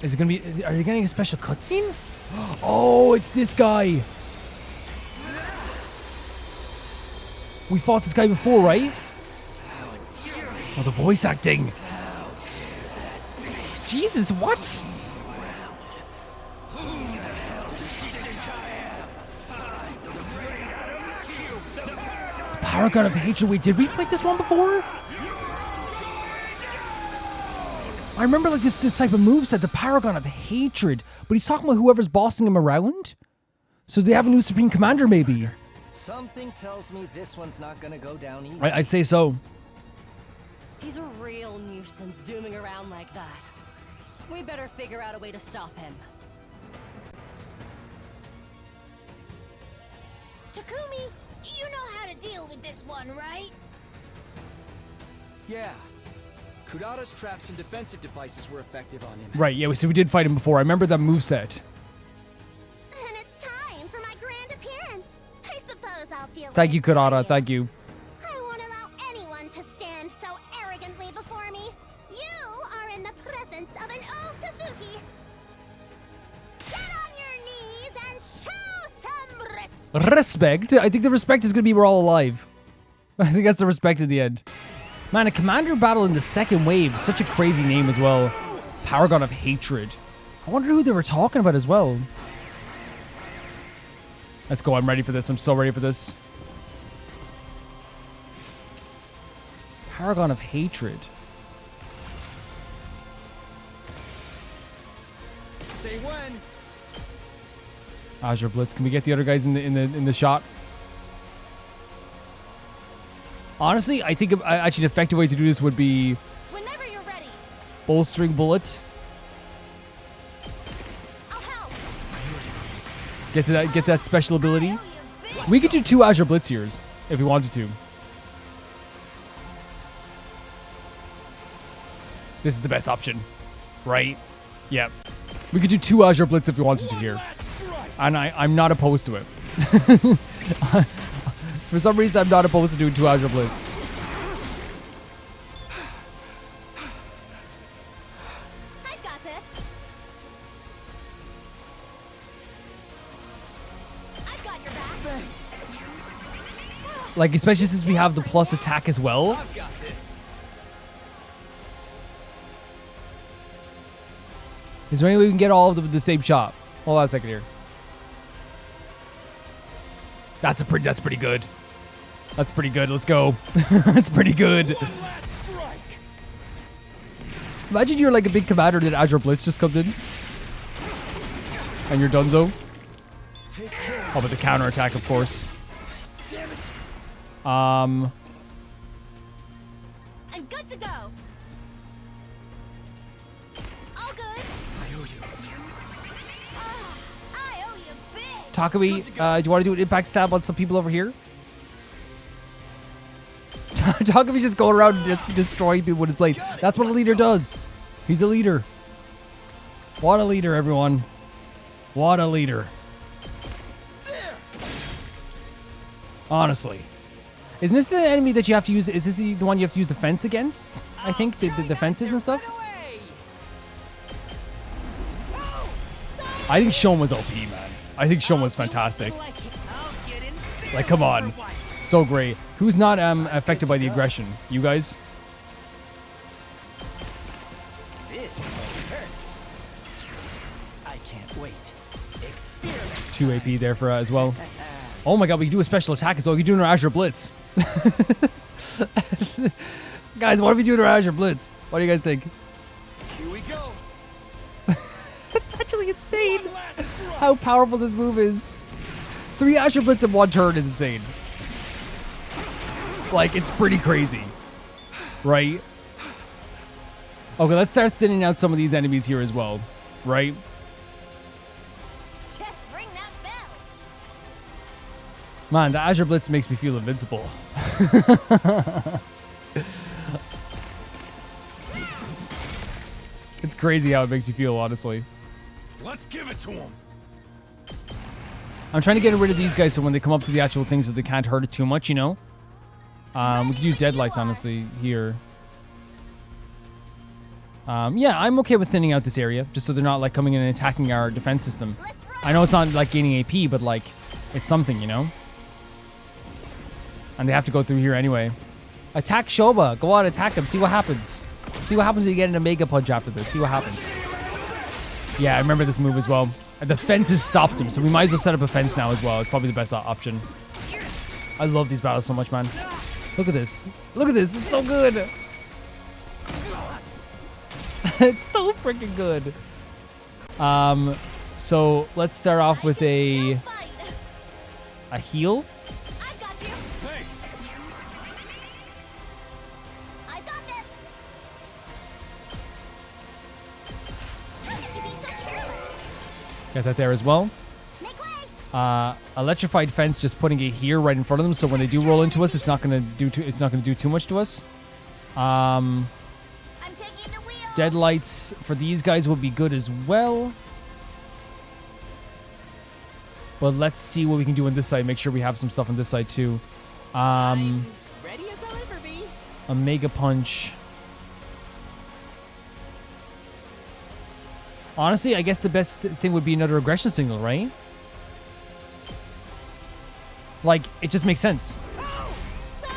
Is it gonna be? Are they getting a special cutscene? Oh, it's this guy. We fought this guy before, right? Oh, the voice acting. Jesus, what? The Paragon of Hatred. Wait, did we fight this one before? I remember like this type of moveset, the Paragon of Hatred, but he's talking about whoever's bossing him around. So they have a new Supreme Commander, maybe. Something tells me this one's not gonna go down easy. I'd say so. He's a real nuisance zooming around like that. We better figure out a way to stop him. Takumi, you know how to deal with this one, right? Yeah. Kudata's traps and defensive devices were effective on him. Right, yeah, so we did fight him before. I remember that moveset. And it's time for my grand appearance. I suppose I'll deal with Thank you, it for Kudata. Thank you. I won't allow anyone to stand so arrogantly before me. You are in the presence of an old Suzuki. Get on your knees and show some respect. Respect? I think the respect is going to be we're all alive. I think that's the respect at the end. Man, a commander battle in the second wave. Such a crazy name as well. Paragon of Hatred. I wonder who they were talking about as well. Let's go. I'm ready for this. I'm so ready for this. Paragon of Hatred. Say when. Azure Blitz. Can we get the other guys in the shot? Honestly, I think actually an effective way to do this would be Whenever you're ready, bolstering bullet. I'll help. Get that special ability. We could do 2 Azure Blitziers if we wanted to. This is the best option, right? Yeah. We could do 2 Azure Blitz if we wanted to here. And I'm not opposed to it. For some reason, I'm not opposed to doing 2 Azure Blitz. I've got this. I've got your back. Thanks. Like, especially since we have the plus attack as well. I've got this. Is there any way we can get all of them with the same shot? Hold on a second here. That's pretty good. That's pretty good. Let's go. That's pretty good. Imagine you're like a big commander and then Azure Blitz just comes in. And you're donezo. Oh, but the counter attack, of course. Damn it. I'm good to go. All good. I owe you big. Takumi, do you want to do an impact stab on some people over here? Takumi's just going around and just destroying people with his blade. That's what a leader does. He's a leader. What a leader, everyone. What a leader. Honestly. Isn't this the enemy that you have to use? Is this the one you have to use defense against? I think the defenses and stuff. I think Shon was OP, man. I think Shon was fantastic. Like, come on. So great. Who's not affected by the aggression? You guys? This hurts. I can't wait. Experiment. 2 AP there for as well. Oh my god, we can do a special attack as well. We can do an Azure Blitz. Guys, what are we doing our Azure Blitz? What do you guys think? Here we go. actually insane how powerful this move is. 3 Azure Blitz in 1 turn is insane. Like, it's pretty crazy. Right? Okay, let's start thinning out some of these enemies here as well. Right? Just ring that bell. Man, the Azure Blitz makes me feel invincible. It's crazy how it makes you feel, honestly. Let's give it to him. I'm trying to get rid of these guys so when they come up to the actual things so they can't hurt it too much, you know? We could use Deadlights, honestly, here. Yeah, I'm okay with thinning out this area, just so they're not, like, coming in and attacking our defense system. I know it's not, like, gaining AP, but, like, it's something, you know? And they have to go through here anyway. Attack Shoba. Go on, attack him. See what happens. See what happens when you get an Omega Punch after this. See what happens. Yeah, I remember this move as well. The fence has stopped him, so we might as well set up a fence now as well. It's probably the best option. I love these battles so much, man. Look at this. Look at this. It's so good. It's so freaking good. So let's start off with a heal. I got you. Thanks. I got this. How could you be so careless? Got that there as well. Make way. Electrified fence, just putting it here right in front of them, so when they do roll into us, it's not gonna do too much to us. I'm taking the wheel. Deadlights for these guys will be good as well. But let's see what we can do on this side. Make sure we have some stuff on this side too. Ready as I'll ever be. A Mega Punch. Honestly, I guess the best thing would be another aggression signal, right? Like, it just makes sense. Sorry.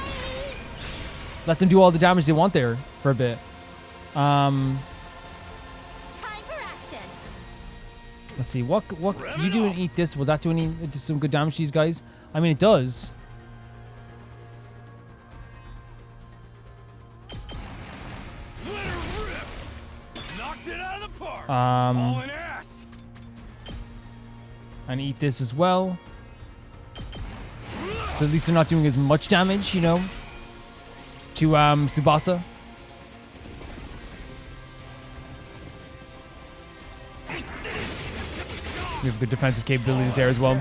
Let them do all the damage they want there for a bit. Time for action. Let's see. What can you do and eat this? Will that do some good damage to these guys? I mean, it does. Knocked it out of the park. Um, Ass. and eat this as well. So at least they're not doing as much damage, you know, to Tsubasa. We have good defensive capabilities there as well.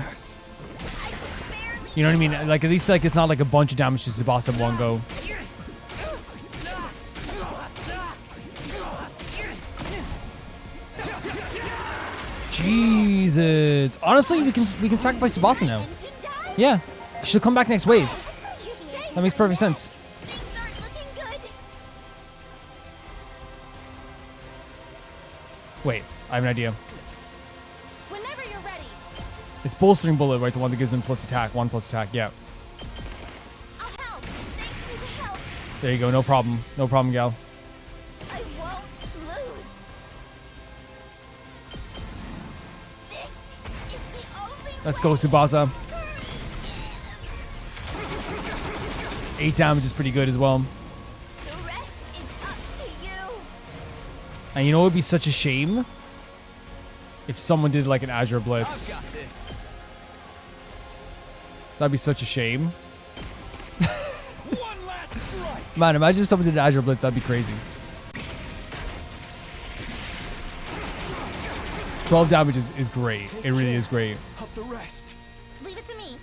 You know what I mean? Like, at least, like, it's not like a bunch of damage to Tsubasa in one go. Jesus. Honestly, we can sacrifice Tsubasa now. Yeah. She'll come back next wave. That makes perfect sense. Things aren't looking good. Wait, I have an idea. Whenever you're ready. It's Bolstering Bullet, right? The one that gives him plus attack, 1 plus attack, yeah. I'll help. Thanks for the help. There you go, no problem. No problem, gal. I won't lose. This is the only Let's go, Tsubasa. 8 damage is pretty good as well. The rest is up to you. And you know what would be such a shame? If someone did like an Azure Blitz. Got this. That'd be such a shame. One last strike. Man, imagine if someone did an Azure Blitz, that'd be crazy. 12 damage is great. It really is great. Help the rest. Leave it to me.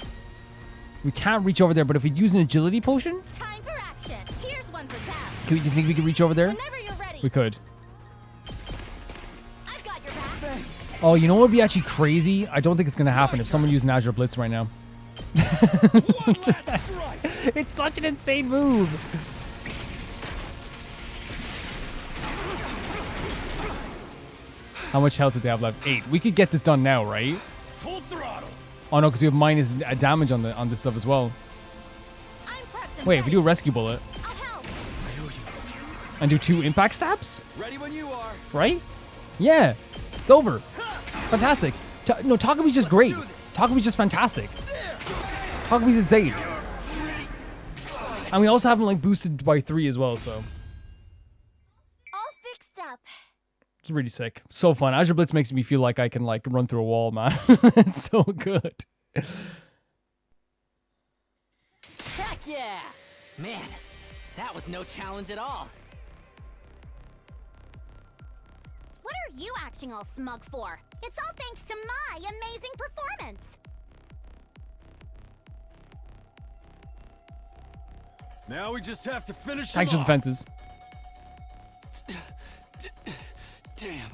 We can't reach over there, but if we use an agility potion, Time for action. Here's one for Cap. do you think we could reach over there? Whenever you're ready. We could. I've got your back. Oh, you know what would be actually crazy? I don't think it's going to happen if someone used an Azure Blitz right now. One last strike. It's such an insane move. How much health did they have left? 8. We could get this done now, right? Full throttle. Oh no, because we have minus damage on this stuff as well. I'm prepped and Wait, ready. if we do a rescue bullet I'll help. and do 2 impact stabs, Ready when you are. right? Yeah, it's over. Fantastic. No, Takami's just great. Takami's just fantastic. Takami's insane. And we also have him like boosted by 3 as well, so. All fixed up. It's really sick. So fun. Azure Blitz makes me feel like I can like run through a wall, man. It's so good. Heck yeah! Man, that was no challenge at all. What are you acting all smug for? It's all thanks to my amazing performance. Now we just have to finish him Thanks for the off. fences. Damn.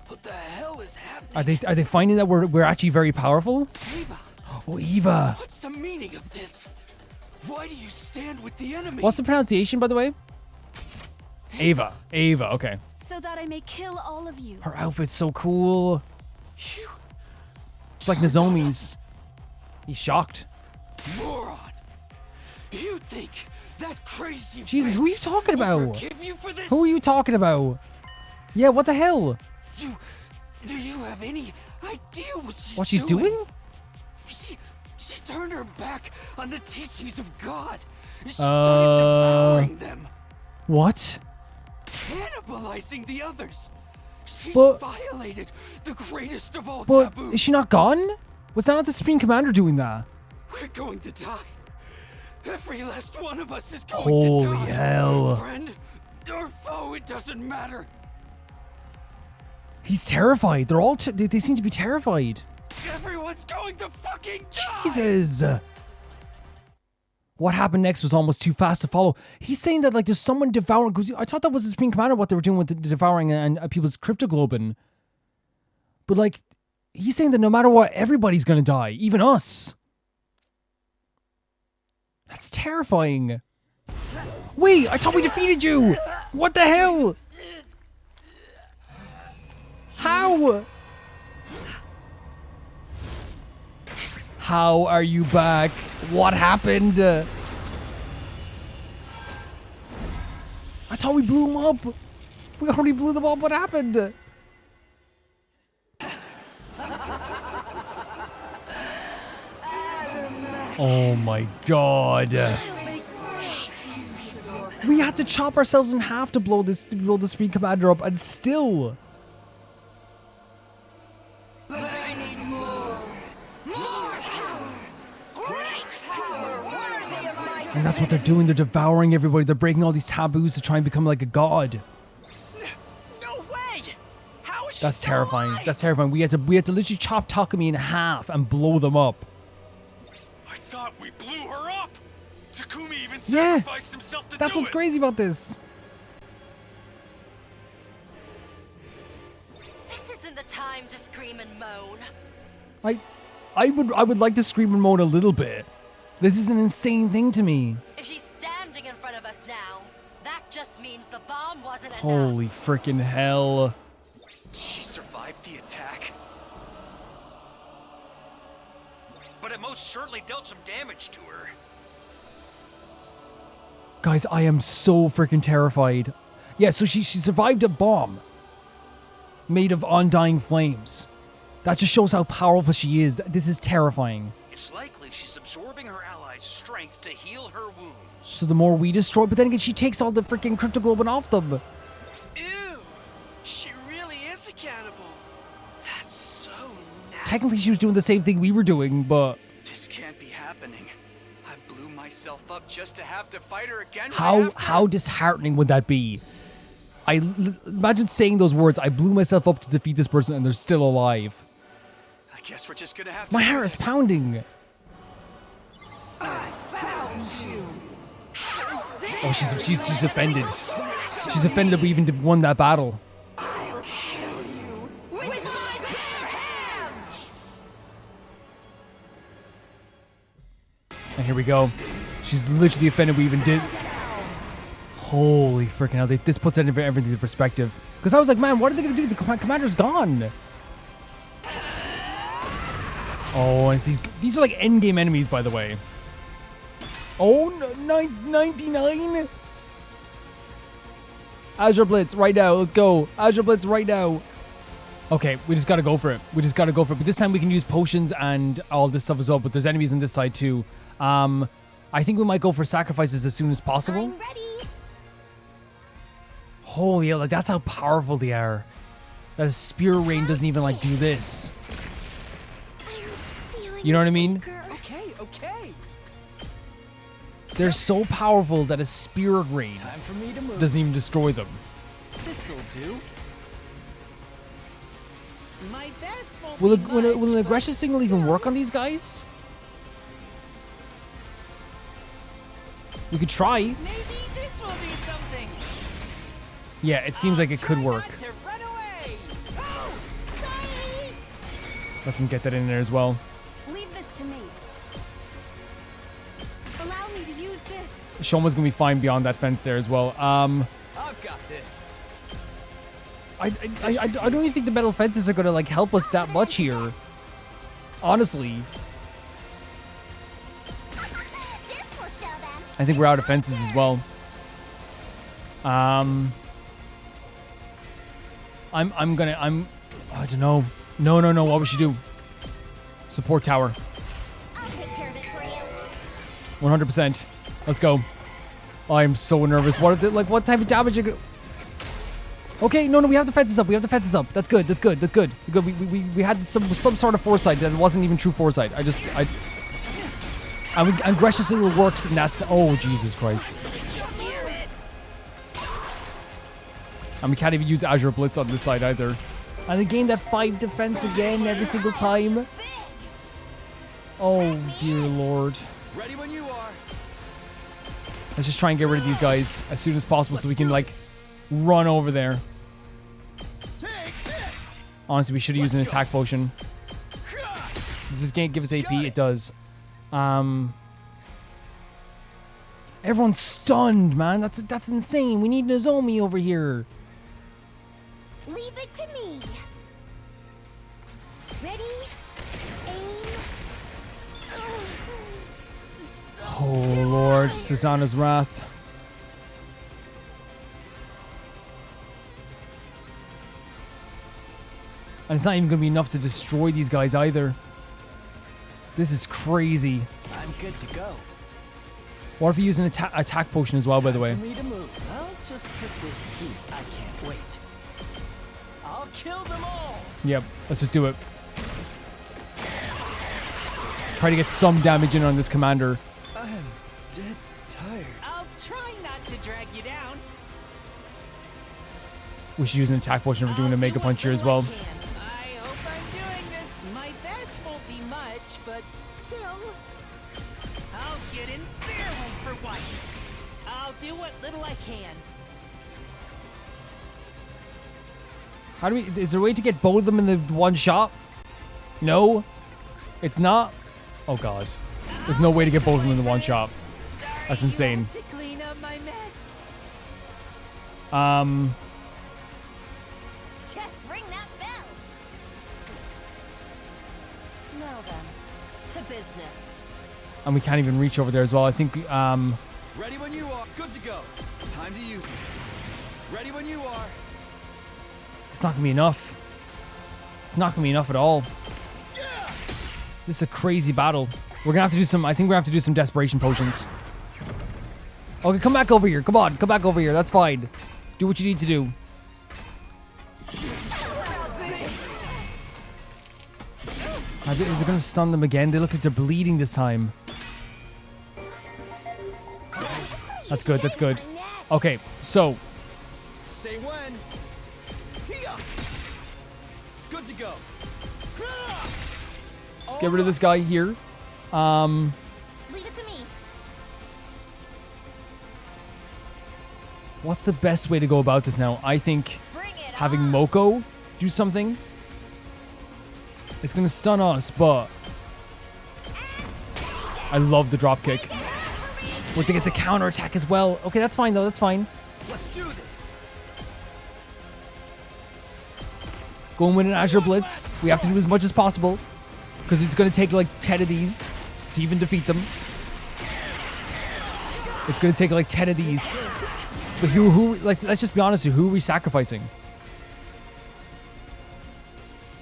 What the hell is happening? Are they finding that we're actually very powerful? Eva, Oh, Eva. what's the meaning of this? Why do you stand with the enemy? What's the pronunciation, by the way? Ava. Ava. Okay. So that I may kill all of you. Her outfit's so cool. You It's like Nozomi's. He's shocked. moron. You think that crazy Jesus, who are you bitch talking will about? forgive you for this? Who are you talking about? Yeah, what the hell? Do you have any idea What she's doing? She turned her back on the teachings of God. She started devouring them, What? cannibalizing the others. She's But- violated the greatest of all But taboos. is she not gone? Was that not the Supreme Commander doing that? We're going to die. Every last one of us is going to Holy die. hell. Friend or foe, it doesn't matter. He's terrified. They're all they seem to be terrified. Everyone's going to fucking die. Jesus. What happened next was almost too fast to follow. He's saying that like there's someone devouring. Cause I thought that was the Supreme Commander, what they were doing with the devouring and people's cryptoglobin. But like, he's saying that no matter what, everybody's gonna die, even us. That's terrifying. Wait, I thought we defeated you. What the hell? How? How are you back? What happened? I thought we blew them up. We already blew them up. What happened? Oh my god. We had to chop ourselves in half to blow the Supreme Commander up, and still. But I need more. More power. Great power worthy of my And that's what they're doing. They're devouring everybody. They're breaking all these taboos to try and become like a god. No way. How is she That's still terrifying. alive? That's terrifying. We had to literally chop Takumi in half and blow them up. I thought we blew her up. Takumi even Yeah, sacrificed himself to That's do what's it. crazy about this. This isn't the time to scream and moan. I would like to scream and moan a little bit. This is an insane thing to me. If she's standing in front of us now, that just means the bomb wasn't enough. Holy freaking hell. She survived the attack. But it most certainly dealt some damage to her. Guys, I am so freaking terrified. Yeah, so she survived a bomb made of undying flames. That just shows how powerful she is. This is terrifying. It's likely she's absorbing her allies' strength to heal her wounds. So the more we destroy, but then again, she takes all the freaking cryptoglobin off them. Ew. She really is a cannibal. That's so nasty. Technically, she was doing the same thing we were doing, but This can't be happening. I blew myself up just to have to fight her again. how disheartening would that be? Imagine saying those words. I blew myself up to defeat this person, and they're still alive. I guess we're just gonna have to. My do heart is this. pounding. Oh, she's offended. She's offended that we even won that battle. with my bare hands. And here we go. She's literally offended we even did. Holy freaking hell! This puts everything into perspective. Because I was like, man, what are they gonna do? The commander's gone. Oh, and it's these are like endgame enemies, by the way. Oh, 99. Azure Blitz right now. Let's go. Azure Blitz right now. Okay, we just gotta go for it. But this time we can use potions and all this stuff as well. But there's enemies on this side too. I think we might go for sacrifices as soon as possible. I'm ready. Holy hell, like that's how powerful they are. That a spear rain doesn't even like do this. You know what I mean? Okay, okay. They're so powerful that a spear rain Time for me to move. doesn't even destroy them. This'll do. My best won't Will, be will an much, aggression but signal even work on these guys? We could try. maybe this will be something. Yeah, it seems like it could Try work. not to run away. Let them get that in there as well. Leave this to me. Allow me to use this. Shoma's gonna be fine beyond that fence there as well. I've got this. I don't even think the metal fences are gonna like help us that much here. Honestly, This will show them. I think we're out of fences as well. I don't know. No, what we should do. Support tower. I'll take care of it for you. 100%. Let's go. I am so nervous. What type of damage are you Okay, no, we have the fences up. That's good. We had some sort of foresight that wasn't even true foresight. And Aggression Signal works, and that's... Oh, Jesus Christ. And we can't even use Azure Blitz on this side either. And they gain that 5 defense again every single time. Oh, dear Lord. Ready when you are. Let's just try and get rid of these guys as soon as possible so we can, like, run over there. Honestly, we should have used an attack potion. Does this game give us AP? It does. Everyone's stunned, man. That's insane. We need Nozomi over here. Leave it to me. Ready? Aim. Oh, Lord. Susanna's Wrath. And it's not even going to be enough to destroy these guys either. This is crazy. I'm good to go. What if we use an attack potion as well, by the way? Time for me to move. I'll just put this heat. I can't wait. I'll kill them all. Yep, let's just do it. Try to get some damage in on this commander. I'm dead tired. I'll try not to drag you down. We should use an attack potion if we're doing a Mega Punch here as well. I hope I'm doing this. My best won't be much, but Still. I'll get in their home for once. I'll do what little I can. How do we... Is there a way to get both of them in the one shot? No? It's not? Oh, God. There's no way to get both of them in the one shot. That's insane. To clean up my mess. Just ring that bell. Now then, to business. And we can't even reach over there as well. I think, Ready when you are. Good to go. Time to use it. Ready when you are. it's not going to be enough. It's not going to be enough at all. This is a crazy battle. We're going to have to do some... I think we're going to have to do some desperation potions. Okay, come back over here. Come on, come back over here. That's fine. Do what you need to do. Is it going to stun them again? They look like they're bleeding this time. That's good, that's good. Okay, so... Say when. Here. Good to go. Let's get rid of this guy here. Leave it to me. What's the best way to go about this now? I think having Moko do something. It's going to stun us, but... I love the dropkick. We're going to get the counter attack as well. Okay, that's fine, though. That's fine. Let's do this. Going with an Azure Blitz. We have to do as much as possible. Because it's going to take like 10 of these to even defeat them. It's going to take like 10 of these. But like, let's just be honest here. Who are we sacrificing?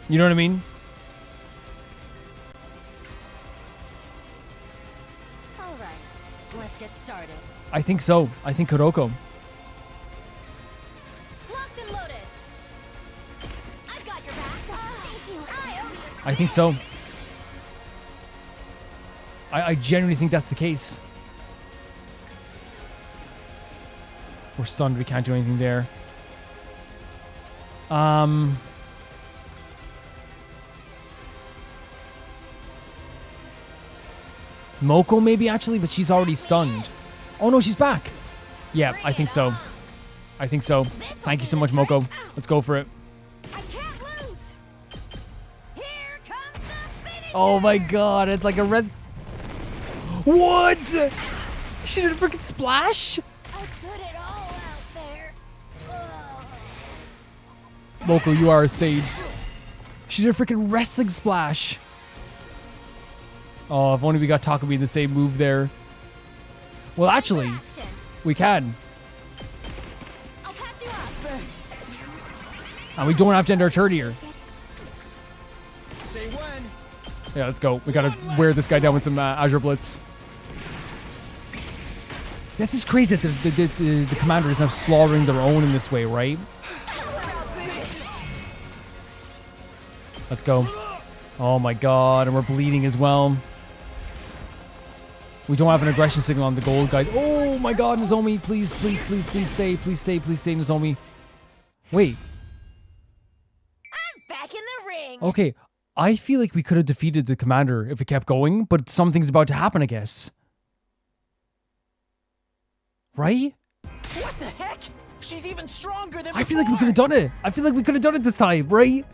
You know what I mean? All right, let's get started. I think so. I think Kuroko. I think so. I genuinely think that's the case. We're stunned. We can't do anything there. Moko maybe actually, but she's already stunned. Oh no, she's back. Yeah, I think so. I think so. Thank you so much, Moko. Let's go for it. Oh my god, it's like a red. What? She did a freaking splash? Moko, you are a sage. She did a freaking wrestling splash. Oh, if only we got Takumi in the same move there. Well, actually, we can. And we don't have to end our turn here. Say when. Yeah, let's go. We gotta wear this guy down with some Azure Blitz. That's just crazy that the commander is now slaughtering their own in this way, right? Let's go. Oh my god, and we're bleeding as well. We don't have an aggression signal on the gold, guys. Oh my god, Nozomi, please, please, please, please stay, please stay, please stay, Nozomi. Wait. I'm back in the ring. Okay, I feel like we could have defeated the commander if it kept going, but something's about to happen, I guess. Right? What the heck? She's even stronger than I feel like we could have done it. I feel like we could have done it this time, right?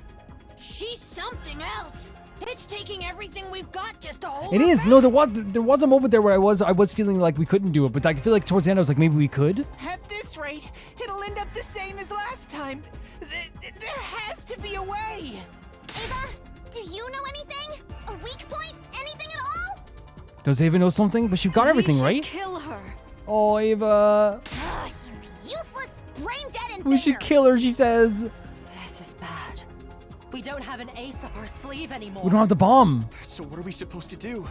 She's something else. It's taking everything we've got just to hold It her is. back. No, there was a moment there where I was feeling like we couldn't do it, but I feel like towards the end I was like, maybe we could. At this rate, it'll end up the same as last time. There has to be a way. Ava, do you know anything? A weak point? Anything at all? Does Ava know something? But she got everything, We should right? kill her. Oh, Ava. Ugh, you useless, brain-dead invader. We should kill her, she says. This is bad. We don't have an ace up our sleeve anymore. We don't have the bomb. So what are we supposed to do?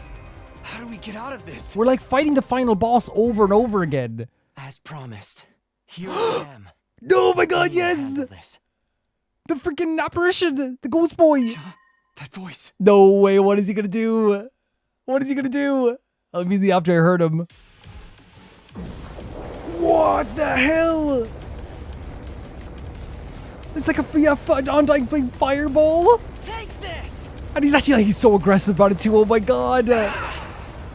How do we get out of this? We're like fighting the final boss over and over again. As promised, here I am. No, my god, Ready to yes! handle this. The freaking apparition, the ghost boy. That voice. No way, what is he gonna do? What is he gonna do? Immediately after I heard him. What the hell? It's like a undying flame fireball. Take this! And he's actually like, he's so aggressive about it too. Oh my god.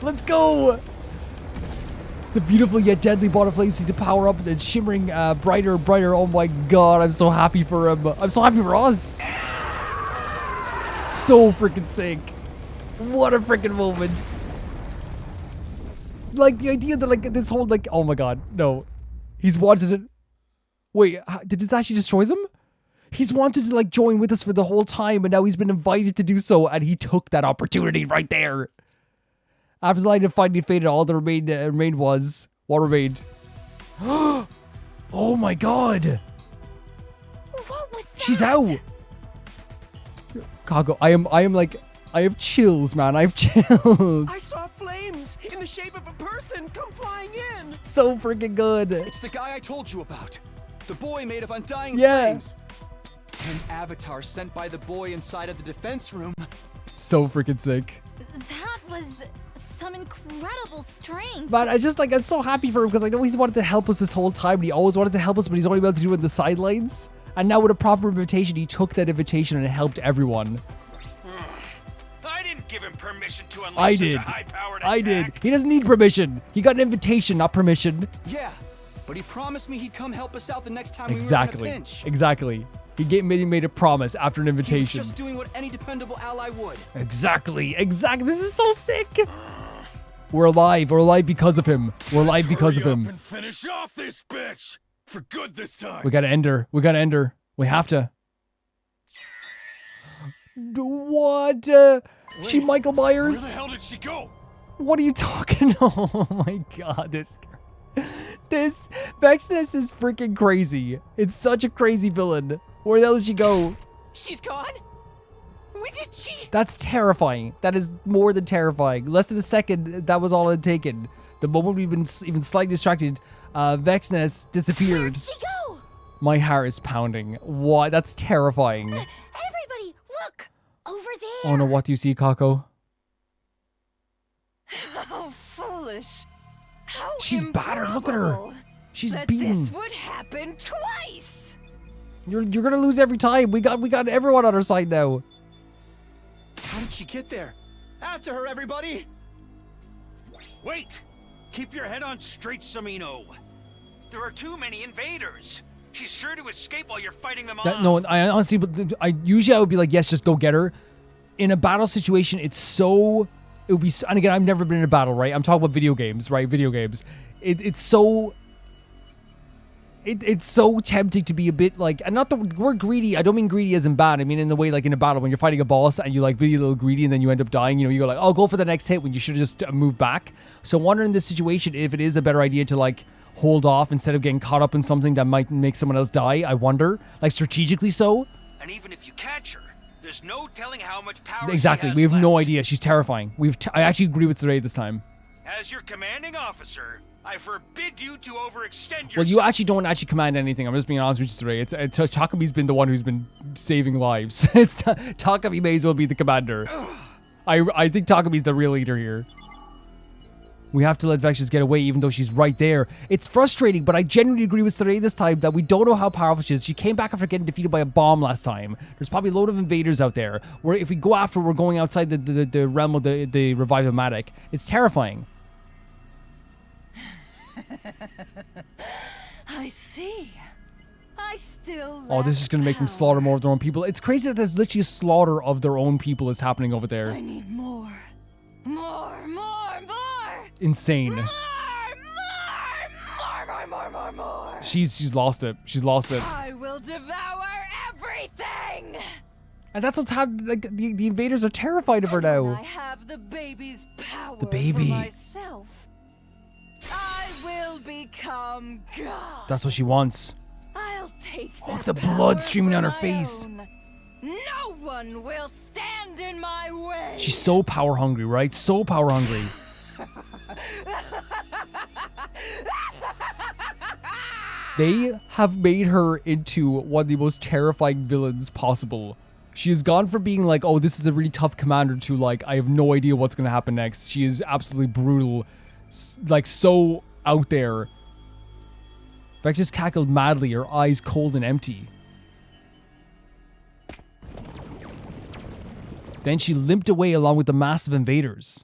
Let's go. The beautiful yet deadly ball of flames seem to power up and it's shimmering brighter and brighter. Oh my god, I'm so happy for him. I'm so happy for us. So freaking sick. What a freaking moment. Like the idea that like this whole like, oh my god, no. He's wanted it. Wait, did this actually destroy them? He's wanted to like join with us for the whole time and now he's been invited to do so and he took that opportunity right there. After the light had finally faded, all that remained was... What remained? Oh my god! What was that? She's out! Kago, I am like... I have chills, man. I have chills. I saw flames in the shape of a person come flying in. So freaking good. It's the guy I told you about. The boy made of undying Yeah. flames. An avatar sent by the boy inside of the defense room. So freaking sick. That was some incredible strength. Man, I'm so happy for him because I know he's wanted to help us this whole time and he always wanted to help us, but he's only able to do it in the sidelines. And now with a proper invitation, he took that invitation and helped everyone. I didn't give him permission to unleash I such did. a high-powered I attack. did. He doesn't need permission. He got an invitation, not permission. Yeah, but he promised me he'd come help us out the next time we were in a Exactly. pinch. Exactly. He made a promise after an He was invitation. just doing what any dependable ally would. Exactly. This is so sick. We're alive. We're alive because of him. We're alive because of Hurry up him. and finish off this bitch for good this time. We gotta end her. We have to. What? She Michael Where Myers? the hell did she go? What are you talking? Oh my god, this Vexus is freaking crazy. It's such a crazy villain. Where the hell did she go? She's gone? When did she? That's terrifying. That is more than terrifying. Less than a second, that was all it had taken. The moment we've been even slightly distracted, Vexus disappeared. Where'd she go? My heart is pounding. What? That's terrifying. Everybody, look! Oh no, what do you see, Kako? How foolish. How She's battered. Look at her. improbable She's that beaten. This would happen twice. You're gonna lose every time. We got everyone on our side now. How did she get there? After her, everybody! Wait! Keep your head on straight, Samino. There are too many invaders. She's sure to escape while you're fighting them off. No, I honestly, usually I would be like, yes, just go get her. In a battle situation, it would be, and again, I've never been in a battle, right? I'm talking about video games, right? Video games. It's so tempting to be a bit like, and not the word greedy, I don't mean greedy as in bad, I mean in the way like in a battle when you're fighting a boss and you like be a little greedy and then you end up dying, you know, you go like, oh, go for the next hit when you should have just moved back. So I wonder in this situation if it is a better idea to like hold off instead of getting caught up in something that might make someone else die. I wonder, like strategically so. And even if you catch her, there's no telling how much power Exactly, she has we have left. no idea. She's terrifying. I actually agree with Saray this time. As your commanding officer, I forbid you to overextend yourself. Well, you actually don't actually command anything. I'm just being honest with you, Saray. It's Takami's been the one who's been saving lives. Takami may as well be the commander. I think Takami's the real leader here. We have to let Vexus get away even though she's right there. It's frustrating, but I genuinely agree with Saray this time that we don't know how powerful she is. She came back after getting defeated by a bomb last time. There's probably a load of invaders out there. Where if we go after, we're going outside the realm of the Revive-O-Matic. It's terrifying. I see. I still. Oh, this is going to make them slaughter more of their own people. It's crazy that there's literally a slaughter of their own people is happening over there. I need more. More. Insane. More. She's lost it. She's lost it. I will devour everything. And that's what's happening. Like the invaders are terrified of her now. When I have the baby's power The baby. for myself, I will become God. That's what she wants. I'll take Look, that the blood power streaming for down her my face. own. No one will stand in my way. She's so power hungry, right? So power hungry. They have made her into one of the most terrifying villains possible. She has gone from being like, oh, this is a really tough commander to like, I have no idea what's going to happen next. She is absolutely brutal. Like, so out there. Vexus cackled madly, her eyes cold and empty. Then she limped away along with the massive invaders.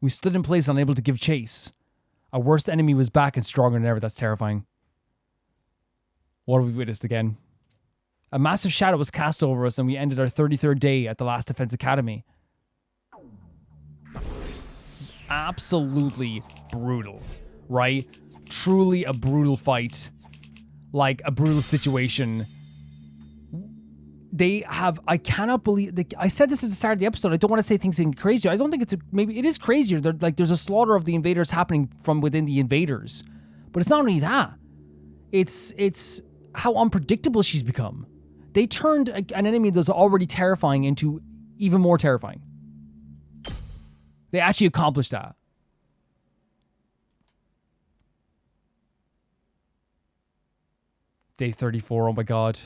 We stood in place, unable to give chase. Our worst enemy was back and stronger than ever. That's terrifying. What have we witnessed again? A massive shadow was cast over us and we ended our 33rd day at the last Defense Academy. Absolutely brutal, right? Truly a brutal fight. Like a brutal situation. They have, I cannot believe, I said this at the start of the episode, I don't want to say things crazier. I don't think maybe it is crazier. There's a slaughter of the invaders happening from within the invaders. But it's not only that. It's how unpredictable she's become. They turned an enemy that was already terrifying into even more terrifying. They actually accomplished that. Day 34, oh my god.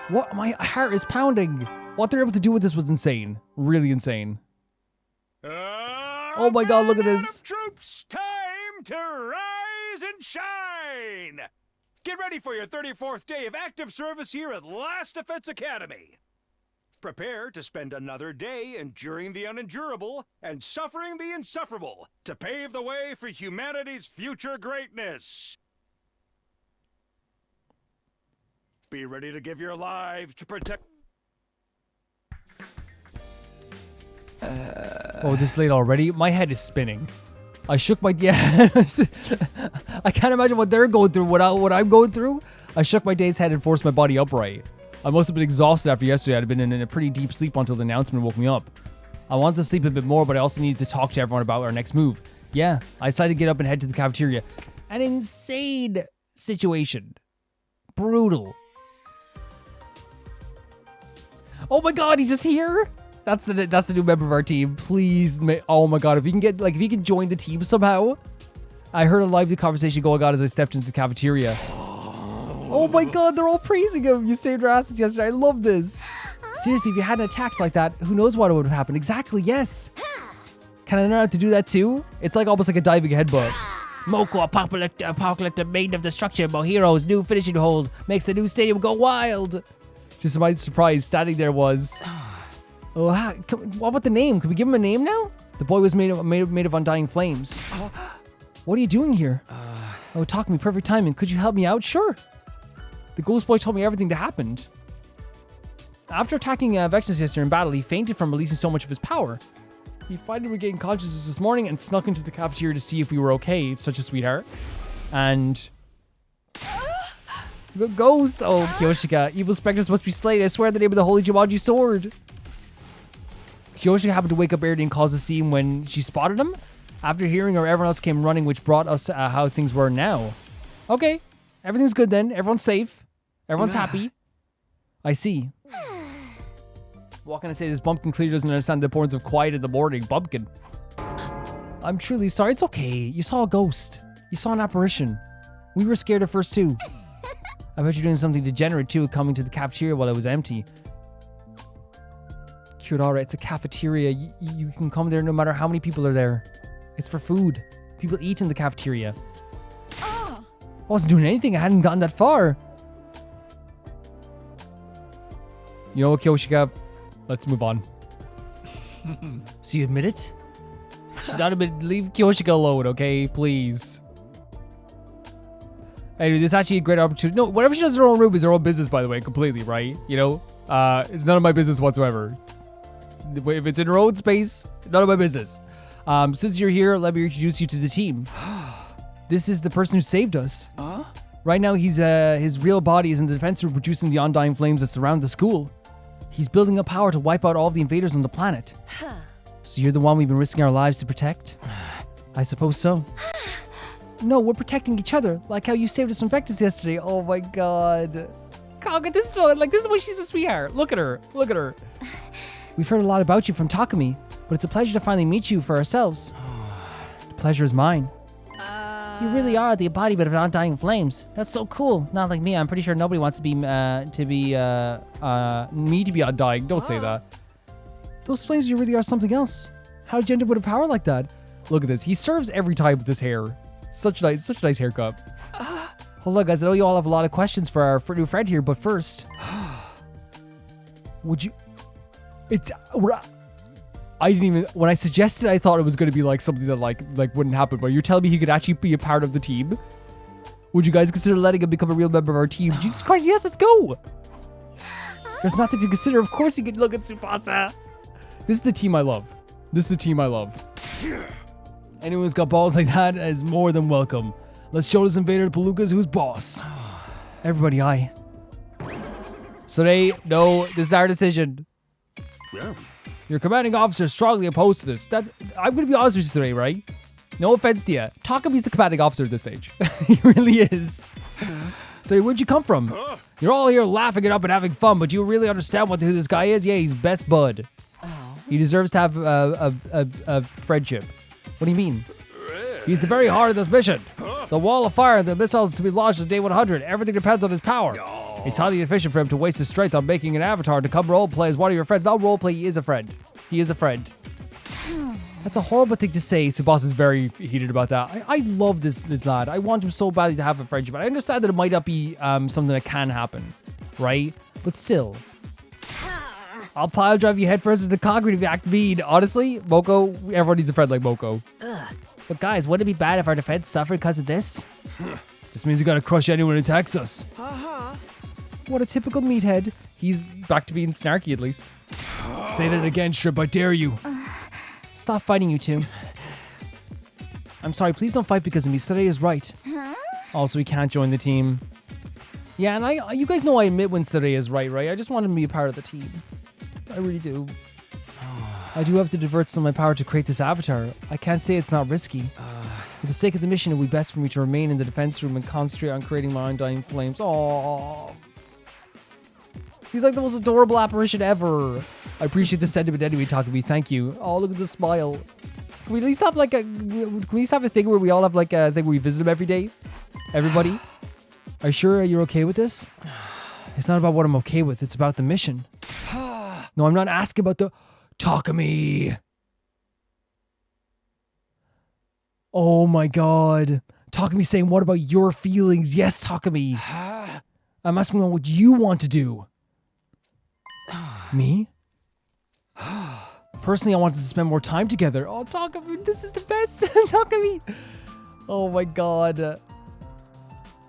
What? My heart is pounding. What they're able to do with this was insane. Really insane. Oh my god, look at this. Troops, time to rise and shine. Get ready for your 34th day of active service here at Last Defense Academy. Prepare to spend another day enduring the unendurable and suffering the insufferable to pave the way for humanity's future greatness. Be ready to give your lives to protect... Oh, this late already? My head is spinning. I shook my... Yeah. I can't imagine what they're going through, what I'm going through. I shook my dazed head and forced my body upright. I must have been exhausted after yesterday. I'd been in a pretty deep sleep until the announcement woke me up. I wanted to sleep a bit more, but I also needed to talk to everyone about our next move. Yeah, I decided to get up and head to the cafeteria. An insane situation. Brutal. Oh my god, he's just here? That's the new member of our team. Please, oh my god, if you can join the team somehow. I heard a lively conversation going on as I stepped into the cafeteria. Oh my god, they're all praising him. You saved our asses yesterday. I love this. Seriously, if you hadn't attacked like that, who knows what would have happened? Exactly, yes. Can I learn how to do that too? It's like almost like a diving headbutt. Moko apocalyptic maiden of destruction, Mohiro's new finishing hold makes the new stadium go wild. Just to my surprise, standing there was... Oh, what about the name? Could we give him a name now? The boy was made of undying flames. What are you doing here? Oh, talk to me, perfect timing. Could you help me out? Sure. The ghost boy told me everything that happened. After attacking Vexus yesterday in battle, he fainted from releasing so much of his power. He finally regained consciousness this morning and snuck into the cafeteria to see if we were okay. It's such a sweetheart. And... The ghost! Oh, Kyoshika. Evil specters must be slain. I swear in the name of the holy Jumanji sword. Kyoshika happened to wake up early and cause a scene when she spotted him. After hearing her, everyone else came running, which brought us how things were now. Okay. Everything's good then. Everyone's safe. Everyone's happy. I see. What can I say? This bumpkin clearly doesn't understand the importance of quiet in the morning. Bumpkin. I'm truly sorry. It's okay. You saw a ghost. You saw an apparition. We were scared at first too. I bet you're doing something degenerate too, coming to the cafeteria while it was empty. Kurara, it's a cafeteria. You can come there no matter how many people are there. It's for food. People eat in the cafeteria. I wasn't doing anything. I hadn't gotten that far. You know what, Kyoshika? Let's move on. So you admit it? Not admit. Leave Kyoshika alone, okay? Please. Anyway, this is actually a great opportunity. No, whatever she does in her own room is her own business, by the way, completely, right? You know? It's none of my business whatsoever. If it's in her own space, none of my business. Since you're here, let me introduce you to the team. This is the person who saved us. Right now, his real body is in the defense room producing the undying flames that surround the school. He's building up power to wipe out all of the invaders on the planet. So you're the one we've been risking our lives to protect? I suppose so. No, we're protecting each other, like how you saved us from Vexus yesterday. Oh my god. Kaga, this is why she's a sweetheart. Look at her. Look at her. We've heard a lot about you from Takumi, but it's a pleasure to finally meet you for ourselves. The pleasure is mine. You really are the embodiment of undying flames. That's so cool. Not like me. I'm pretty sure nobody wants to be me to be undying. Don't say that. Those flames, you really are something else. How did you end up with a power like that? Look at this. He serves every time with this hair. Such a nice haircut. Hold on, guys. I know you all have a lot of questions for our new friend here, but first, would you? I didn't even, when I suggested, I thought it was going to be like something that like wouldn't happen, but you're telling me he could actually be a part of the team? Would you guys consider letting him become a real member of our team? Jesus Christ, yes, let's go! There's nothing to consider. Of course he could look at Tsubasa. This is the team I love. This is the team I love. Anyone who's got balls like that is more than welcome. Let's show this invader to Palookas who's boss. Everybody, aye. Sorey, no, this is our decision. Yeah. Your commanding officer is strongly opposed to this. I'm going to be honest with you today, right? No offense to you. Takumi's the commanding officer at this stage. He really is. So where'd you come from? You're all here laughing it up and having fun, but do you really understand who this guy is? Yeah, he's best bud. He deserves to have a friendship. What do you mean? He's the very heart of this mission. The wall of fire and the missiles to be launched on day 100. Everything depends on his power. It's highly efficient for him to waste his strength on making an avatar to come roleplay as one of your friends. Not roleplay, he is a friend. He is a friend. That's a horrible thing to say. Tsubasa is very heated about that. I love this lad. I want him so badly to have a friendship. I understand that it might not be something that can happen, right? But still. I'll pile drive you headfirst into the concrete if you act mean. Honestly, Moko, everyone needs a friend like Moko. But guys, wouldn't it be bad if our defense suffered because of this? Just means we gotta crush anyone who attacks us. What a typical meathead. He's back to being snarky at least. Say that again, Strip, I dare you. Stop fighting, you two. I'm sorry, please don't fight because of me. Sorey is right. Also, he can't join the team. Yeah, and you guys know I admit when Sorey is right? I just want him to be a part of the team. I really do. I do have to divert some of my power to create this avatar. I can't say it's not risky. For the sake of the mission, it would be best for me to remain in the defense room and concentrate on creating my undying flames. Aww. He's like the most adorable apparition ever. I appreciate the sentiment anyway, Takumi. Thank you. Oh, look at the smile. Can we at least have can we have a thing where we all have like a thing where we visit him every day? Everybody? Are you sure you're okay with this? It's not about what I'm okay with. It's about the mission. No, I'm not asking about the Takumi. Oh my god. Takumi saying, what about your feelings? Yes, Takumi. I'm asking about what you want to do. Me? Personally, I wanted to spend more time together. Oh, Takumi, this is the best. Takumi. Oh my god.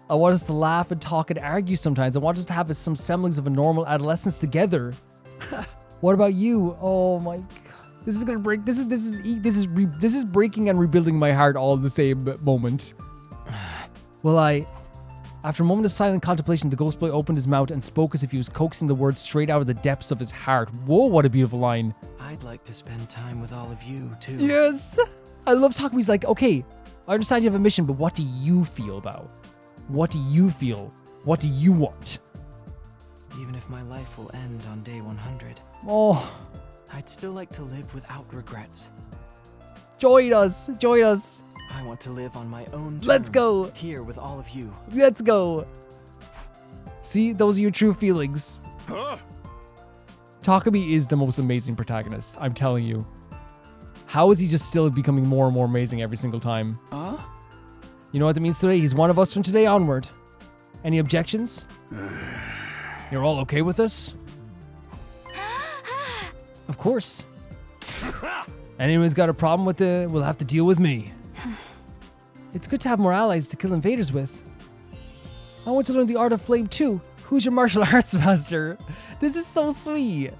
I want us to laugh and talk and argue sometimes. I want us to have some semblance of a normal adolescence together. What about you? Oh my god. This is gonna break. This is breaking and rebuilding my heart all in the same moment. Well, after a moment of silent contemplation, the ghost boy opened his mouth and spoke as if he was coaxing the words straight out of the depths of his heart. Whoa, what a beautiful line. I'd like to spend time with all of you, too. Yes! I love talking. He's like, okay, I understand you have a mission, but what do you feel about? What do you feel? What do you want? Even if my life will end on day 100, Oh, I'd still like to live without regrets. join us! Join us! I want to live on my own terms. Let's go. Here with all of you. Let's go! See, those are your true feelings. Huh? Takumi is the most amazing protagonist, I'm telling you. How is he just still becoming more and more amazing every single time? You know what that means today? He's one of us from today onward. Any objections? You're all okay with this? Of course. Anyone's got a problem with it, will have to deal with me. It's good to have more allies to kill invaders with. I want to learn the art of flame too. Who's your martial arts master? This is so sweet.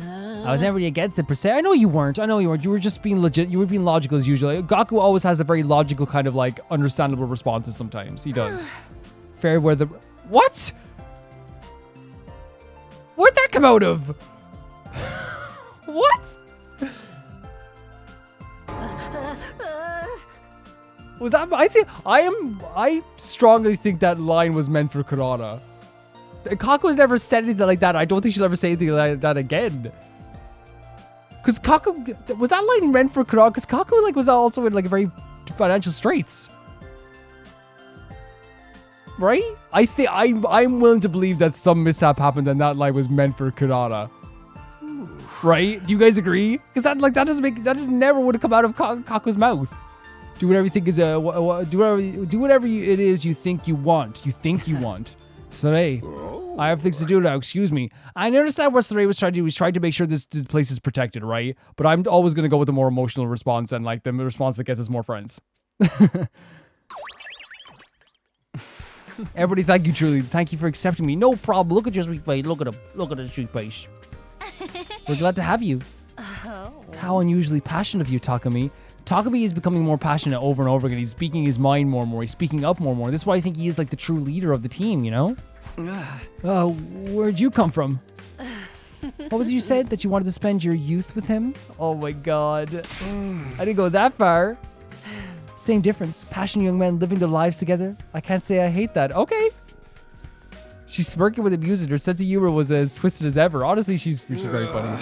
I was never really against it per se. I know you weren't. You were just being legit. You were being logical as usual. Gaku always has a very logical kind of like understandable responses sometimes. He does. Fair where the... What? Where'd that come out of? What? Was that... I strongly think that line was meant for Kurata. Kaku has never said anything like that. I don't think she'll ever say anything like that again. Because Kaku... Was that line meant for Kurata? Because Kaku like was also in like very financial straits. Right? I think I'm willing to believe that some mishap happened and that line was meant for Kurata. Right? Do you guys agree? Because that doesn't make... That just never would have come out of Kaku's mouth. Do whatever you think is do whatever it is you think you want. You think you want. Saray, I have things to do now. Excuse me. I understand what Saray was trying to do. He's trying to make sure this place is protected, right? But I'm always going to go with the more emotional response and like the response that gets us more friends. Everybody, thank you truly. Thank you for accepting me. No problem. Look at your sweet face. Look at him. Look at his sweet face. We're glad to have you. How unusually passionate of you, Takumi. Takumi is becoming more passionate over and over again. He's speaking his mind more and more. He's speaking up more and more. This is why I think he is like the true leader of the team, you know? Where'd you come from? What was it you said? That you wanted to spend your youth with him? Oh my god. I didn't go that far. Same difference. Passionate young men living their lives together. I can't say I hate that. Okay. She's smirking with amusement. Her sense of humor was as twisted as ever. Honestly, she's very funny.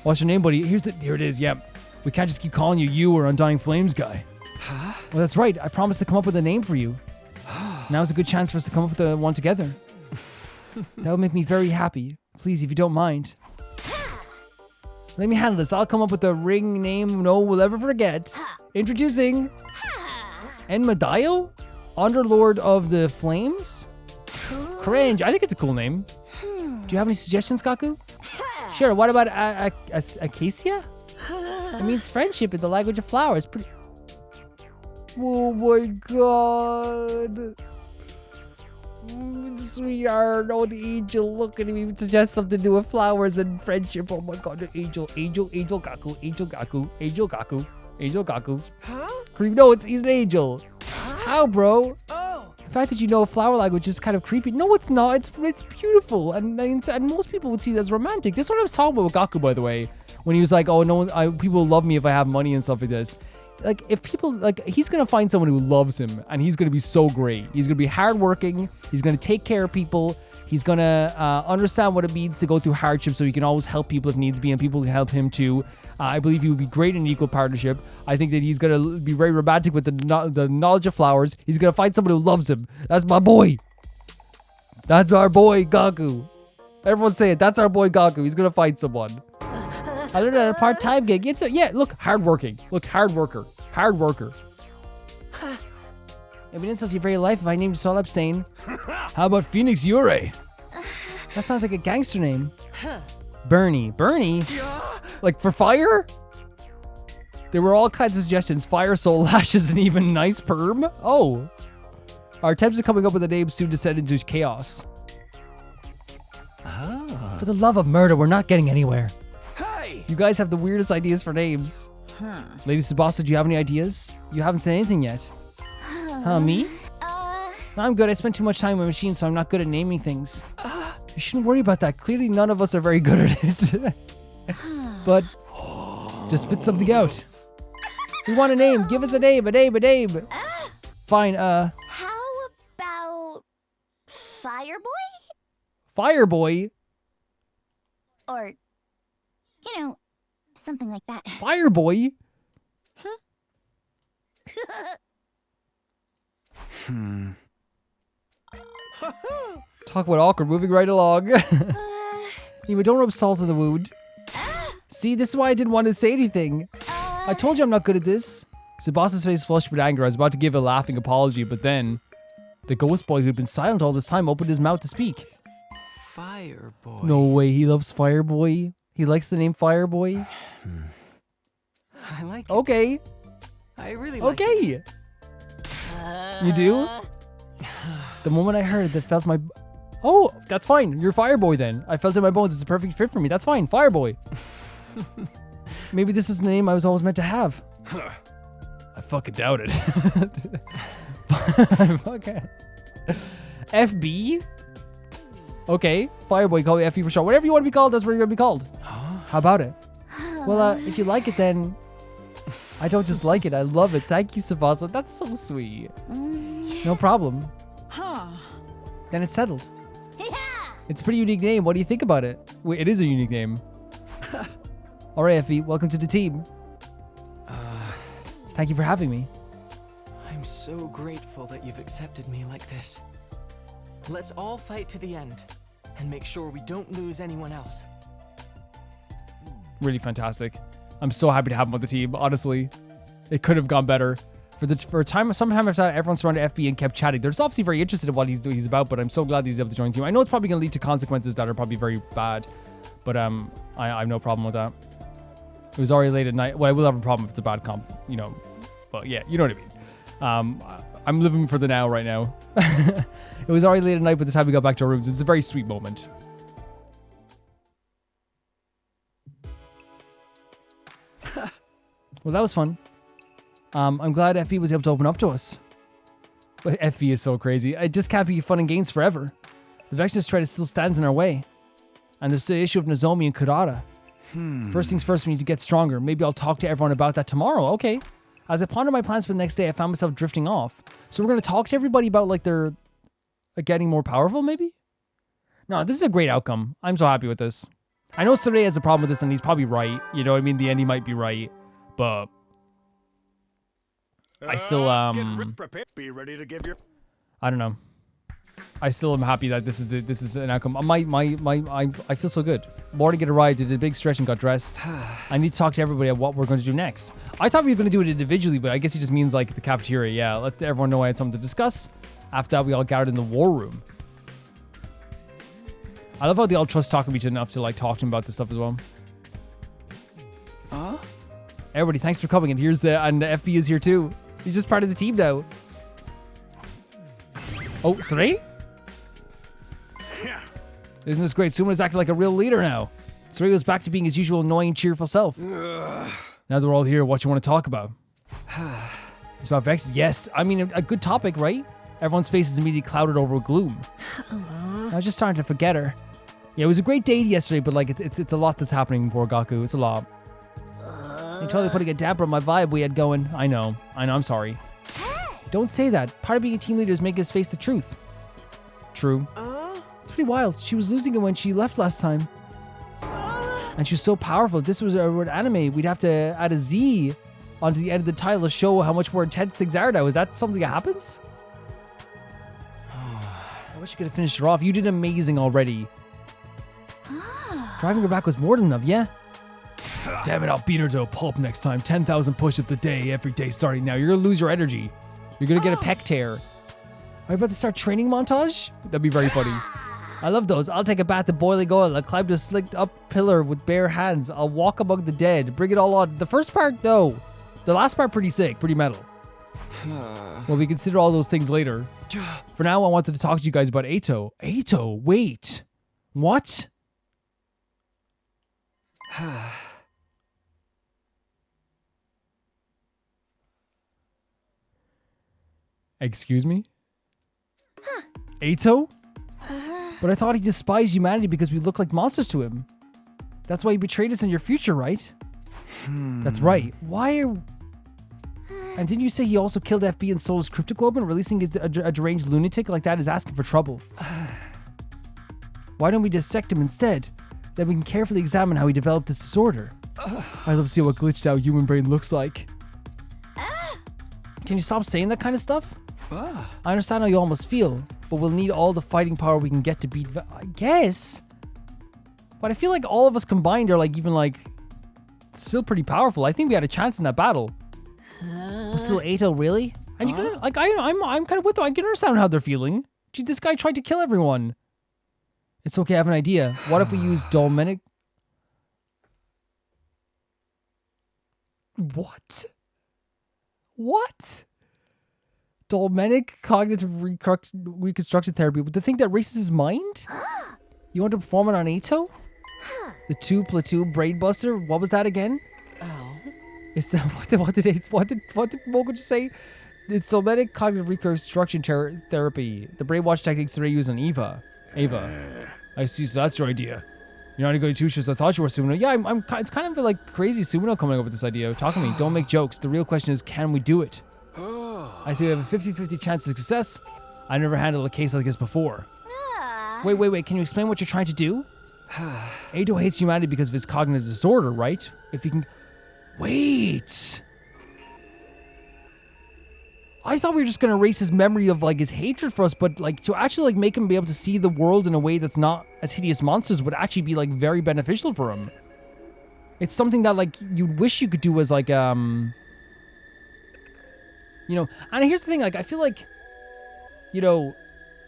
What's your name, buddy? Here it is. Yep. We can't just keep calling you or Undying Flames guy. Huh? Well, that's right. I promised to come up with a name for you. Now's a good chance for us to come up with one together. That would make me very happy. Please, if you don't mind. Let me handle this. I'll come up with a ring name no one will ever forget. Introducing Enmadayo, Underlord of the Flames. Cringe. I think it's a cool name. Do you have any suggestions, Kaku? Sure. What about Acacia? It means friendship in the language of flowers. Oh my god. Sweetheart, oh the angel, look at me. Suggest something to do with flowers and friendship. Oh my god, the angel Gaku, angel Gaku. Huh? Creepy. No, he's an angel. How, bro? The fact that you know a flower language is kind of creepy. No, it's not. It's beautiful, and most people would see it as romantic. This is what I was talking about with Gaku, by the way, when he was like, "Oh, no one, people love me if I have money and stuff like this." Like, if people he's gonna find someone who loves him, and he's gonna be so great. He's gonna be hardworking. He's gonna take care of people. He's gonna understand what it means to go through hardship, so he can always help people if needs be, and people can help him too. I believe he would be great in an equal partnership. I think that he's gonna be very romantic with the knowledge of flowers. He's gonna find someone who loves him. That's my boy. That's our boy, Gaku. Everyone say it. That's our boy Gaku. He's gonna find someone. I learned at a part-time gig. It's a, yeah, look, hardworking. Look, hard worker. Hard worker. It would insult your very life if I named Sol Epstein. How about Phoenix Yurei? That sounds like a gangster name. Bernie. Bernie? Like for fire? There were all kinds of suggestions. Fire, soul, lashes, and even nice perm. Oh. Our attempts at coming up with a name soon descend into chaos. For the love of murder, we're not getting anywhere. Hey! You guys have the weirdest ideas for names. Lady Tsubasa, do you have any ideas? You haven't said anything yet. Me? No, I'm good. I spent too much time with machines, so I'm not good at naming things. You shouldn't worry about that. Clearly, none of us are very good at it. But just spit something out. We want a name. Give us a name. Fine. How about Fireboy? Fireboy? Or, something like that. Fireboy? Talk about awkward, moving right along. Anyway, don't rub salt in the wound. See, this is why I didn't want to say anything. I told you I'm not good at this. Tsubasa's face flushed with anger. I was about to give a laughing apology, but then the ghost boy who'd been silent all this time opened his mouth to speak. Fireboy. No way, he loves Fireboy. He likes the name Fireboy. I like it. Okay. I really like it. Okay. You do? The moment I heard it, felt my... Oh, that's fine. You're Fireboy then. I felt in my bones. It's a perfect fit for me. That's fine. Fireboy. Maybe this is the name I was always meant to have. I fucking doubt it. Okay. FB? Okay. Fireboy, call me FB for short. Whatever you want to be called, that's what you're going to be called. How about it? Well, if you like it, then... I don't just like it. I love it. Thank you, Tsubasa. That's so sweet. No problem. Then it's settled. It's a pretty unique name. What do you think about it? Wait, it is a unique name. All right, Effie, welcome to the team. Thank you for having me. I'm so grateful that you've accepted me like this. Let's all fight to the end and make sure we don't lose anyone else. Really fantastic. I'm so happy to have him on the team. Honestly, it could have gone better. For a time, sometime after that, everyone surrounded FB and kept chatting. They're obviously very interested in what he's about, but I'm so glad he's able to join the team. I know it's probably going to lead to consequences that are probably very bad, but I have no problem with that. It was already late at night. Well, I will have a problem if it's a bad comp, but yeah, you know what I mean. I'm living for the now right now. It was already late at night by the time we got back to our rooms. It's a very sweet moment. Well, that was fun. I'm glad FB was able to open up to us. But FB is so crazy. It just can't be fun and games forever. The Vexus threat still stands in our way. And there's the issue of Nozomi and Kurata. First things first, we need to get stronger. Maybe I'll talk to everyone about that tomorrow. Okay. As I pondered my plans for the next day, I found myself drifting off. So we're going to talk to everybody about like they're getting more powerful, maybe? No, this is a great outcome. I'm so happy with this. I know Saturday has a problem with this and he's probably right. You know what I mean? The end, he might be right. But... I still, Be ready to give your... I don't know. I still am happy that this is an outcome. I feel so good. Morgan arrived, did a big stretch and got dressed. I need to talk to everybody about what we're going to do next. I thought we were going to do it individually, but I guess he just means like the cafeteria. Yeah, let everyone know I had something to discuss. After that, we all gathered in the war room. I love how they all trust Takamichi enough to like talk to him about this stuff as well. Everybody, thanks for coming. And and the FB is here too. He's just part of the team now. Oh, Saray? Yeah. Isn't this great? Suma's acting like a real leader now. Saray goes back to being his usual annoying, cheerful self. Now that we're all here, what you want to talk about? It's about Vexus. Yes, I mean, a good topic, right? Everyone's face is immediately clouded over with gloom. I was just starting to forget her. Yeah, it was a great date yesterday, but like it's a lot that's happening for Gaku. It's a lot. You're totally putting a damper on my vibe we had going. I know, I'm sorry. Don't say that. Part of being a team leader is making us face the truth. True. It's pretty wild. She was losing it when she left last time. And she was so powerful. If this was an anime, we'd have to add a Z onto the end of the title to show how much more intense things are now. Is that something that happens? I wish you could have finished her off. You did amazing already. Driving her back was more than enough, yeah? Damn it, I'll beat her to a pulp next time. 10,000 push-ups a day, every day starting now. You're gonna lose your energy. You're gonna get a pec tear. Are you about to start training montage? That'd be very funny. I love those. I'll take a bath in boiling oil. I'll climb the slicked up pillar with bare hands. I'll walk among the dead. Bring it all on. The first part, no. The last part, pretty sick, pretty metal. Well, we consider all those things later. For now, I wanted to talk to you guys about Ato. Ato, wait. What? Excuse me? Ato? But I thought he despised humanity because we look like monsters to him. That's why he betrayed us in your future, right? That's right. Why are... And didn't you say he also killed FB and stole his cryptoglobin? Releasing a deranged lunatic like that is asking for trouble. Why don't we dissect him instead? Then we can carefully examine how he developed this disorder. I'd love to see what glitched out human brain looks like. Can you stop saying that kind of stuff? I understand how you almost feel, but we'll need all the fighting power we can get to beat I guess. But I feel like all of us combined are like even like still pretty powerful. I think we had a chance in that battle. But still, Ato, really? And you can like I'm kind of with them. I can understand how they're feeling. Gee, this guy tried to kill everyone. It's okay, I have an idea. What if we use Dominic? What? What? Dolmenic cognitive reconstruction therapy with the thing that races his mind? You want to perform it on Ato? The 2 platoon brain buster? What was that again? Oh. It's the, what did Mogo just say? It's Dolmenic cognitive reconstruction therapy. The brainwash techniques that I use on Ava. I see, so that's your idea. You're not a good tutor, I thought you were Sumino. Yeah, it's kind of like crazy Sumino coming up with this idea. Talk to me, don't make jokes. The real question is, can we do it? I say we have a 50-50 chance of success. I never handled a case like this before. Wait, can you explain what you're trying to do? Ato hates humanity because of his cognitive disorder, right? If you can... Wait! I thought we were just gonna erase his memory of like his hatred for us, but like to actually like make him be able to see the world in a way that's not as hideous monsters would actually be like very beneficial for him. It's something that like you'd wish you could do as like you know, and here's the thing, like I feel like, you know,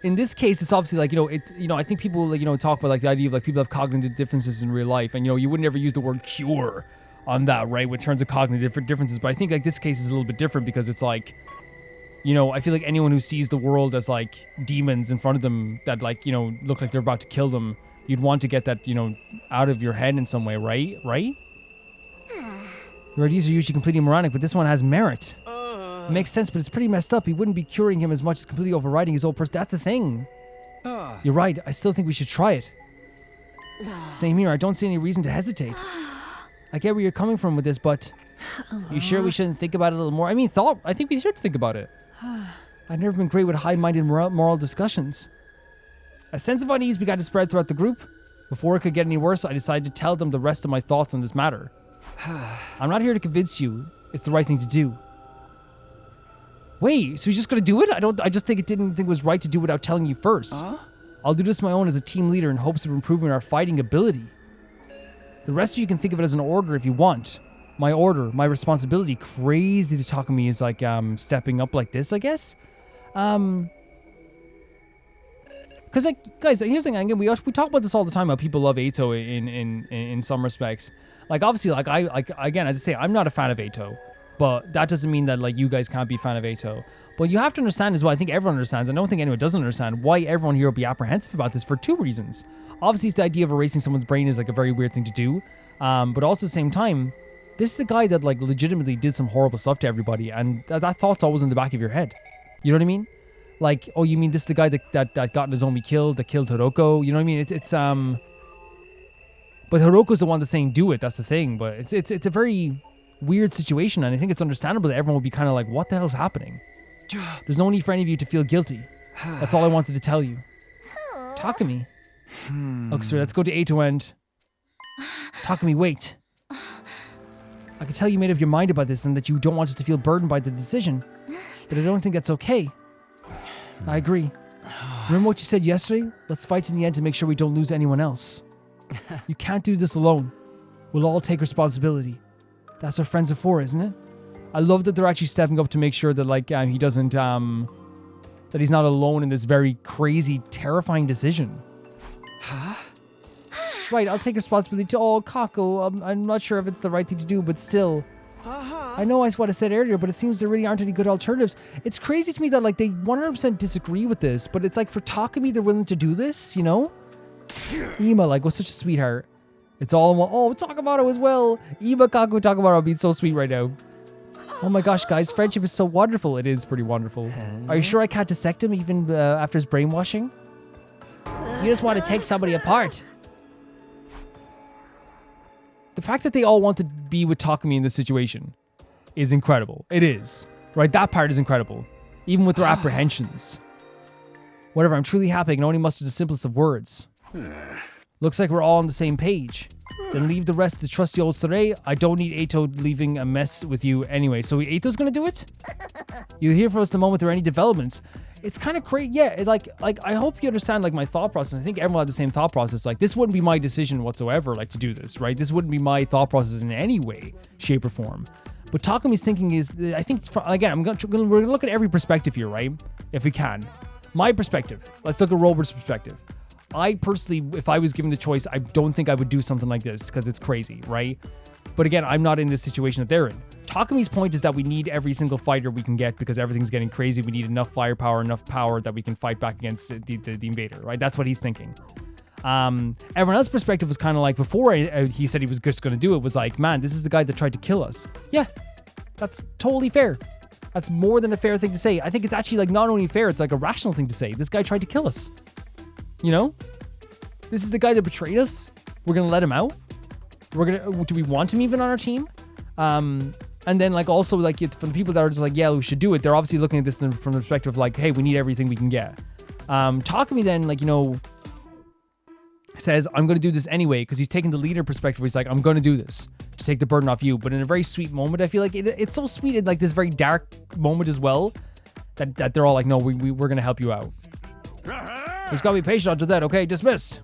in this case it's obviously like, you know, it's, you know, I think people like, you know, talk about like the idea of like people have cognitive differences in real life, and you know, you would never use the word cure on that, right, in terms of cognitive differences, but I think like this case is a little bit different because it's like, you know, I feel like anyone who sees the world as like demons in front of them that like, you know, look like they're about to kill them, you'd want to get that, you know, out of your head in some way, right? Your ideas are usually completely moronic, but this one has merit. It makes sense, but it's pretty messed up. He wouldn't be curing him as much as completely overriding his old person. That's the thing. You're right. I still think we should try it. Same here. I don't see any reason to hesitate. I get where you're coming from with this, but you sure we shouldn't think about it a little more? I mean, I think we should think about it. I've never been great with high-minded moral discussions. A sense of unease began to spread throughout the group. Before it could get any worse, I decided to tell them the rest of my thoughts on this matter. I'm not here to convince you. It's the right thing to do. Wait, so he's just gonna do it? I just think it was right to do without telling you first. I'll do this my own as a team leader in hopes of improving our fighting ability. The rest of you can think of it as an order if you want. My order, my responsibility. Crazy to talk to me is like stepping up like this, I guess. Because like guys, here's the thing. Again, we talk about this all the time. How people love Ato in some respects. Like obviously, like again, as I say, I'm not a fan of Ato, but that doesn't mean that like you guys can't be a fan of Ato. But you have to understand as well. I think everyone understands. I don't think anyone doesn't understand why everyone here will be apprehensive about this for two reasons. Obviously, it's the idea of erasing someone's brain is like a very weird thing to do. But also at the same time, this is a guy that like legitimately did some horrible stuff to everybody, and that thought's always in the back of your head. You know what I mean? Like, oh, you mean this is the guy that got Nozomi killed, that killed Hiroko? You know what I mean? It's but Hiroko's the one that's saying do it. That's the thing. But it's a very weird situation, and I think it's understandable that everyone will be kind of like, what the hell's happening? There's no need for any of you to feel guilty. That's all I wanted to tell you. Talk to me. Okay, so let's go to Ato and talk to me. Wait. I can tell you made up your mind about this and that you don't want us to feel burdened by the decision, but I don't think that's okay. I agree. Remember what you said yesterday? Let's fight in the end to make sure we don't lose anyone else. You can't do this alone. We'll all take responsibility. That's what friends are for, isn't it? I love that they're actually stepping up to make sure that like he doesn't that he's not alone in this very crazy, terrifying decision. Huh? Right, I'll take responsibility to all Kako. I'm not sure if it's the right thing to do, but still. I know it's what I said earlier, but it seems there really aren't any good alternatives. It's crazy to me that like they 100% disagree with this, but it's like for Takumi they're willing to do this, you know? Ima like was such a sweetheart. It's all in one. Oh, Takamaru as well. Ima, Kako, Takamaru being so sweet right now. Oh my gosh, guys, friendship is so wonderful. It is pretty wonderful. Are you sure I can't dissect him even after his brainwashing? You just want to take somebody apart. The fact that they all want to be with Takumi in this situation is incredible. It is. Right? That part is incredible. Even with their apprehensions. Whatever, I'm truly happy I can only muster the simplest of words. Looks like we're all on the same page. Then leave the rest to the trusty old Sarai. I don't need Eito leaving a mess with you anyway. So Eito's gonna do it? You'll hear from us the moment there are any developments. It's kind of crazy. Yeah, like I hope you understand like my thought process. I think everyone had the same thought process. Like this wouldn't be my decision whatsoever, like to do this, right? This wouldn't be my thought process in any way, shape, or form. But Takumi's thinking is, I think, again, we're gonna look at every perspective here, right? If we can. My perspective. Let's look at Robert's perspective. I personally, if I was given the choice, I don't think I would do something like this because it's crazy, right? But again, I'm not in this situation that they're in. Takumi's point is that we need every single fighter we can get because everything's getting crazy. We need enough firepower, enough power that we can fight back against the invader, right? That's what he's thinking. Everyone else's perspective was kind of like, before he said he was just going to do it, was like, man, this is the guy that tried to kill us. Yeah, that's totally fair. That's more than a fair thing to say. I think it's actually like not only fair, it's like a rational thing to say. This guy tried to kill us. You know? This is the guy that betrayed us. We're going to let him out. Do we want him even on our team? And then like also like from the people that are just like, yeah, we should do it. They're obviously looking at this from the perspective of like, hey, we need everything we can get. Takumi then like, you know, says, I'm going to do this anyway, because he's taking the leader perspective. He's like, I'm going to do this to take the burden off you. But in a very sweet moment, I feel like it's so sweet in like this very dark moment as well, that they're all like, no, we're going to help you out. He's got to be patient until then. Okay, dismissed.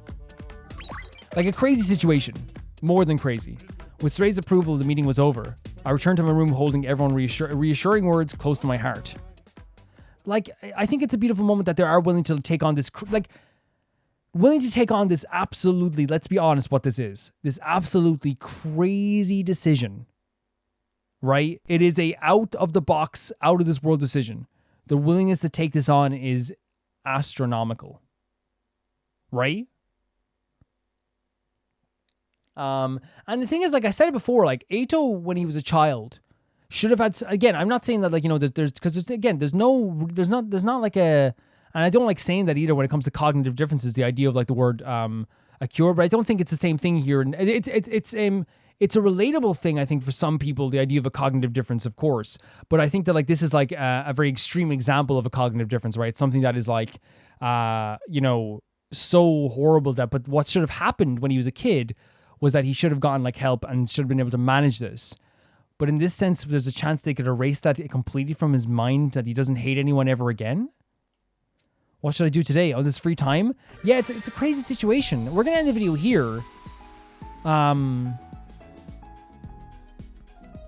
Like a crazy situation. More than crazy. With Saray's approval, the meeting was over. I returned to my room holding everyone reassuring words close to my heart. Like, I think it's a beautiful moment that they are willing to take on this, willing to take on this absolutely, let's be honest what this is. This absolutely crazy decision. Right? It is a out of the box, out of this world decision. The willingness to take this on is astronomical. Right? And the thing is, like I said it before, like Eito, when he was a child, should have had, again, I'm not saying that like, you know, there's not like a, and I don't like saying that either when it comes to cognitive differences, the idea of like the word, a cure, but I don't think it's the same thing here. And it's a relatable thing, I think, for some people, the idea of a cognitive difference, of course. But I think that like this is like a very extreme example of a cognitive difference, right? Something that is like, you know, so horrible that, but what should have happened when he was a kid was that he should have gotten like help and should have been able to manage this. But in this sense, there's a chance they could erase that completely from his mind, that he doesn't hate anyone ever again. What should I do today? Oh, this free time? Yeah, it's a crazy situation. We're gonna end the video here. But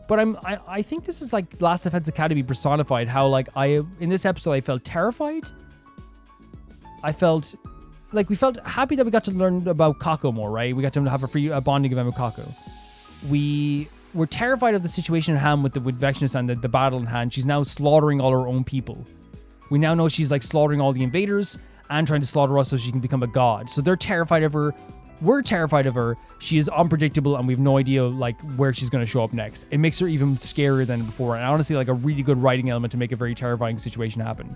I think this is like Last Defense Academy personified. How like in this episode I felt terrified. I felt like we felt happy that we got to learn about Kako more, right? We got to have a bonding event with Kako. We were terrified of the situation at hand with Vexus and the battle in hand. She's now slaughtering all her own people. We now know she's like slaughtering all the invaders and trying to slaughter us so she can become a god. So they're terrified of her. We're terrified of her. She is unpredictable and we have no idea like where she's going to show up next. It makes her even scarier than before. And honestly, like a really good writing element to make a very terrifying situation happen.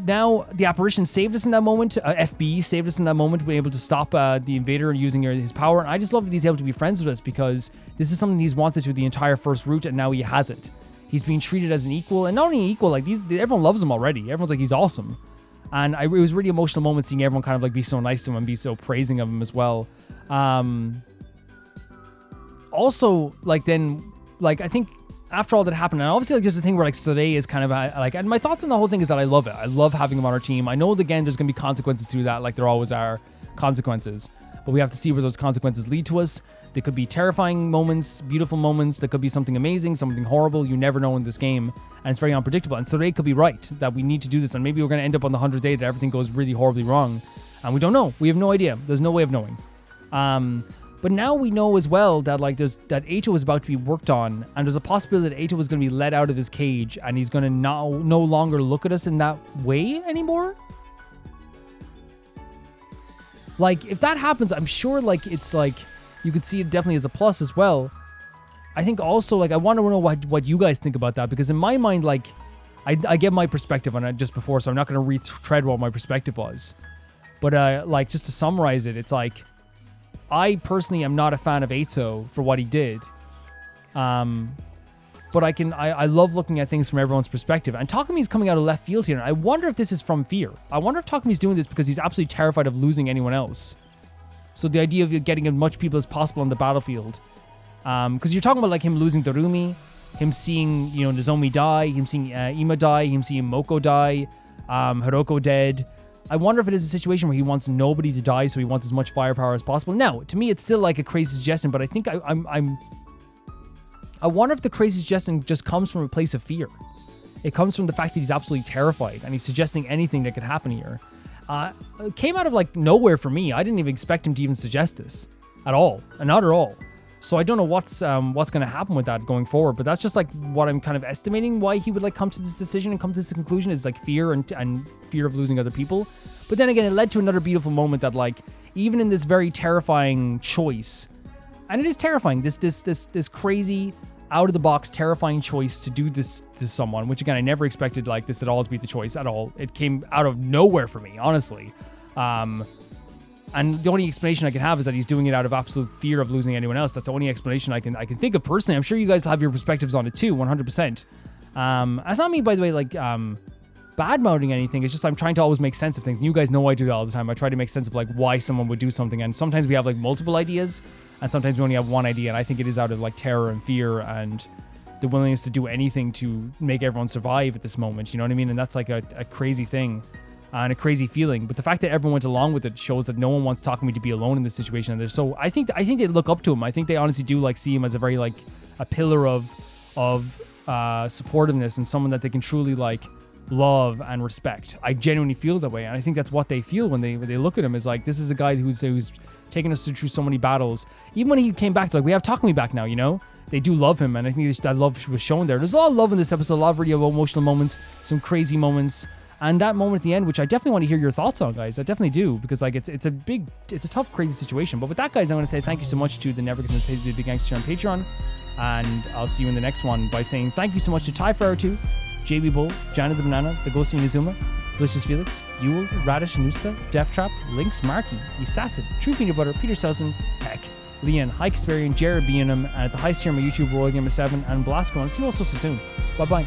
Now, the apparition saved us in that moment. FB saved us in that moment, being able to stop the invader using his power. And I just love that he's able to be friends with us because this is something he's wanted through the entire first route, and now he has it. He's being treated as an equal, and not only equal, like everyone loves him already. Everyone's like, he's awesome. And it was a really emotional moment seeing everyone kind of like be so nice to him and be so praising of him as well. Also, like then, like I think after all that happened, and obviously like there's a thing where like today is kind of like, and my thoughts on the whole thing is that I love it. I love having him on our team. I know again there's gonna be consequences to that, like there always are consequences. but we have to see where those consequences lead to us. They could be terrifying moments, beautiful moments. There could be something amazing, something horrible. You never know in this game, and it's very unpredictable. And Saray could be right that we need to do this, and maybe we're going to end up on the 100th day that everything goes really horribly wrong, and we don't know. We have no idea. There's no way of knowing. But now we know as well that like that Eito is about to be worked on, and there's a possibility that Eito is going to be let out of his cage, and he's going to no longer look at us in that way anymore. Like, if that happens, I'm sure, like, it's, like, you could see it definitely as a plus as well. I think also, like, I want to know what you guys think about that, because in my mind, like, I get my perspective on it just before, so I'm not going to retread what my perspective was. But, like, just to summarize it, it's like, I personally am not a fan of Eito for what he did. But I love looking at things from everyone's perspective. And Takami's coming out of left field here. And I wonder if this is from fear. I wonder if Takami's doing this because he's absolutely terrified of losing anyone else. So the idea of getting as much people as possible on the battlefield. Because you're talking about like him losing Darumi, him seeing, Nozomi die, him seeing Ima die, him seeing Moko die, Hiroko dead. I wonder if it is a situation where he wants nobody to die, so he wants as much firepower as possible. Now, to me, it's still like a crazy suggestion, but I think I wonder if the crazy suggestion just comes from a place of fear. It comes from the fact that he's absolutely terrified and he's suggesting anything that could happen here. It came out of like nowhere for me. I didn't even expect him to even suggest this at all, and not at all. So I don't know what's going to happen with that going forward, but that's just like what I'm kind of estimating why he would like come to this decision and come to this conclusion is like fear and fear of losing other people. But then again, it led to another beautiful moment that like even in this very terrifying choice, and it is terrifying, this crazy out of the box terrifying choice to do this to someone, which again I never expected like this at all to be the choice at all. It came out of nowhere for me, honestly. And the only explanation I can have is that he's doing it out of absolute fear of losing anyone else. That's the only explanation I can think of personally. I'm sure you guys have your perspectives on it too, 100%. That's not me, by the way, like bad-mouthing anything. It's just I'm trying to always make sense of things. And you guys know I do that all the time. I try to make sense of like why someone would do something. And sometimes we have like multiple ideas, and sometimes we only have one idea. And I think it is out of like terror and fear and the willingness to do anything to make everyone survive at this moment. You know what I mean? And that's like a crazy thing. And a crazy feeling, but the fact that everyone went along with it shows that no one wants Takumi to be alone in this situation. And so I think they look up to him. I think they honestly do like see him as a very like a pillar of supportiveness and someone that they can truly like love and respect. I genuinely feel that way, and I think that's what they feel when they look at him is like this is a guy who's taken us through so many battles. Even when he came back, like we have Takumi back now, they do love him, and I think that love was shown there. There's a lot of love in this episode, a lot of really emotional moments, some crazy moments. And that moment at the end, which I definitely want to hear your thoughts on, guys. I definitely do, because like it's a tough, crazy situation. But with that, guys, I want to say thank you so much to the Never Get to the Big Gangster on Patreon, and I'll see you in the next one by saying thank you so much to Ty Ferrer 2, JB Bull, Janet the Banana, The Ghost of Inazuma, Delicious Felix, Ewald, Radish Nusta, Death Trap, Lynx, Marky, Assassin, True Peanut Butter, Peter Selson, Heck, Leon, High Experian, Jared Beanham, and at the highest tier of my YouTube, Royal Gamer 7, and Blasco. And I'll see you all so soon. Bye bye.